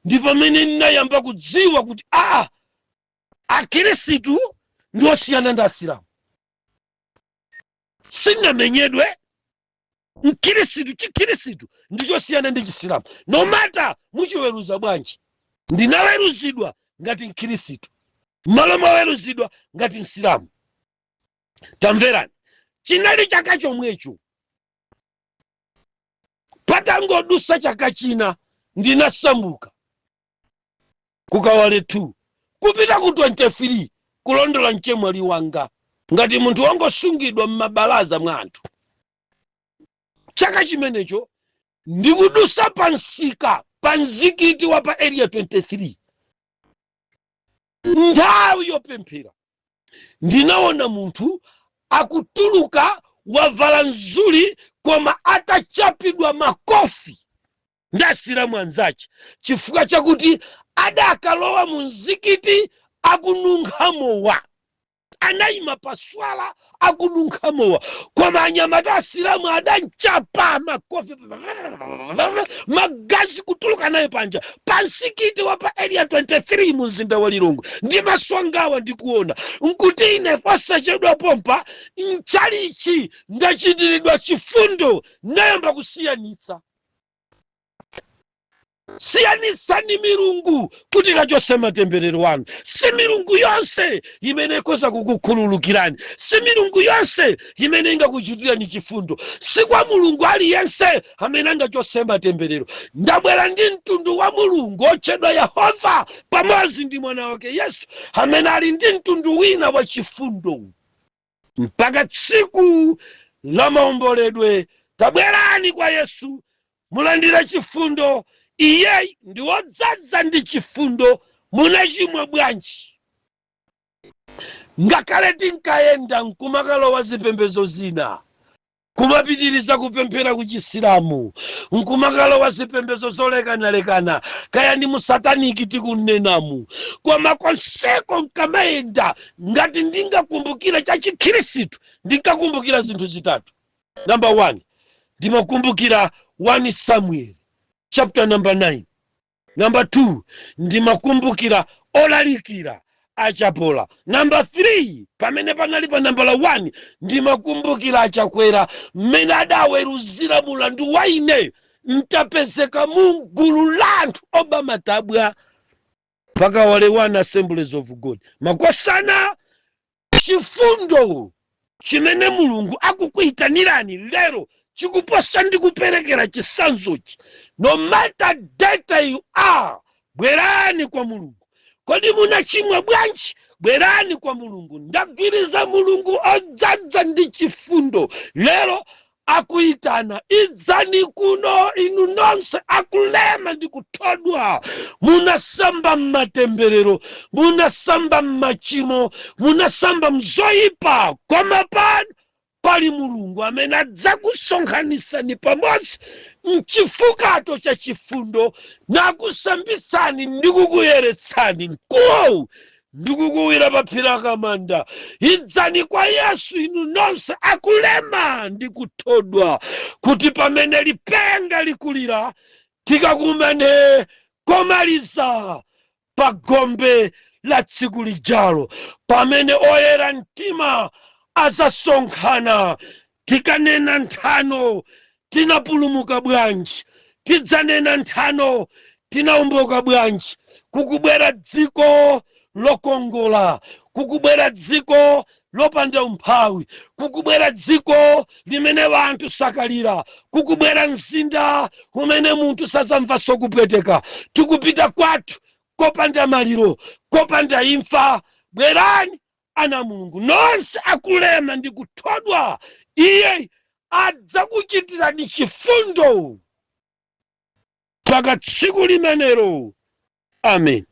C: ndipo pamene ndinayamba kudziwa kuti akhirisitu ndi osiyana ndi asilamu. Sinamenyedwe chikhirisitu ndichosiyana ndi chisilamu. No matter muchiweruza bwanji, ndinaweruzidwa ngati mkhirisitu, malo maweruzidwa ngati msilamu. Tamverani, chinali chaka chomwecho, patangodusa chaka china ndinasamuka ku Kawale 2 kupita ku 23 kulondola mchemwali wanga ngati munthu wangosungidwa m'mabalaza mwa anthu. Chaka chimenecho ndikudusa pansika pa mzikiti wa pa area 23, nthawi yopemphera, ndinaona munthu akutuluka wavala nzuli koma atachapidwa makofi ndi asilamu anzace, chifukwa chakuti adakalowa mu mzikiti akununkha mowa, anayima paswala akununkha mowa, koma anyamata asilamu adanchapa makofi, magazi kutuluka naye panja pa mzikiti wa pa area 23 mu mzinda wa Lilongwe. Ndi maso angawa ndikuona nkuti ine posachedwa pompa mchalichi ndachitiridwa chifundo, nayamba kusiyanitsa. Siyanisani milungu kuti kachose matemberero wanu. Si milungu yonse imene ikoza kukukhululukirani, si milungu yonse imene ingakuchitirani chifundo, si kwa mulungu aliyense amene angachose matemberero. Ndabwera ndi mtundu wa mulungu otchedwa Yehova pamodzi ndi mwana wake Yesu amene ali ndi mtundu wina wa chifundo. Mpaka tsiku la maomboledwe. Tabwerani kwa Yesu mulandire chifundo. Iye ndi wodzaza ndi chifundo. Munachimwa bwanji? Ngakhale tinkayenda nkumakalowa zipembedzo zina, kumapitiriza kupemphera ku Chisilamu, nkumakalowa zipembedzo zolekanalekana, kaya ndi musataniki tikunenamu, koma konseko nkamayenda ngati ndingakumbukira cha Chikhristu, ndinkakumbukira zinthu zitatu. Number 1, ndimakumbukira 1 Samuel chapter number 9. Number 2, ndimakumbukira olalikira achapola. Number 3, pamene panali pa number 1, ndimakumbukira achakwera mmene adaweruzira mulandu wa ine ntapezeka mu gulu la anthu oba matabwa mpaka wale 1 Assemblies of God. Makosana chifundo chimene Mulungu akukuyitanirani lero chikuposa ndi kuperekera chisanzochi. No matter data you are, bwerani kwa Mulungu. Kodi munachimwa bwanji? Bwerani kwa Mulungu. Ndagwiriza Mulungu odzaza ndi chifundo lero akuyitana, idzani kuno inu nonse akulema ndi kuthodwa, munasamba mmatemberero, munasamba mmachimo, munasamba mzoyipa, koma pano pali Mulungu amene adzakusonkhanisani pamodzi mchifukato cha chifundo nakusambisani ndi kukuyeretsani mkuwo ndi kukuwira pa phiri akamanda. Idzani kwa Yesu inu nonse akulema ndi kuthodwa, kuti pamene lipenga likulira tikakumane komaliza pa gombe la tsiku lijalo, pamene oyera mtima azasonkhana. Tikanena nthano tinapulumuka bwanji, tidzanena nthano tinaumboka bwanji. Kukubwera dziko lokongola, kukubwera dziko lopanda umphawi, kukubwera dziko limene wanthu sakalira, kukubwera mzinda umene munthu sazamva sokupweteka. Tikupita kwathu kopanda maliro, kopanda imfa. Bwerani ana Mulungu nonse akulema ndi kuthodwa, iye adzakuchitirani chifundo mpaka tsiku limenelo. Amen.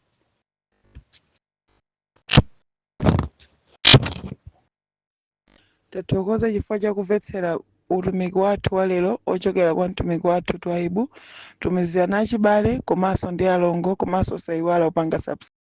A: Tathokoza chifukwa cha kumvetsera utumiki wathu wa lero ochokera kwa mtumiki wathu Twaibu. Tumizirana achibale komanso ndi alongo, komanso sayiwala upanga subscribe.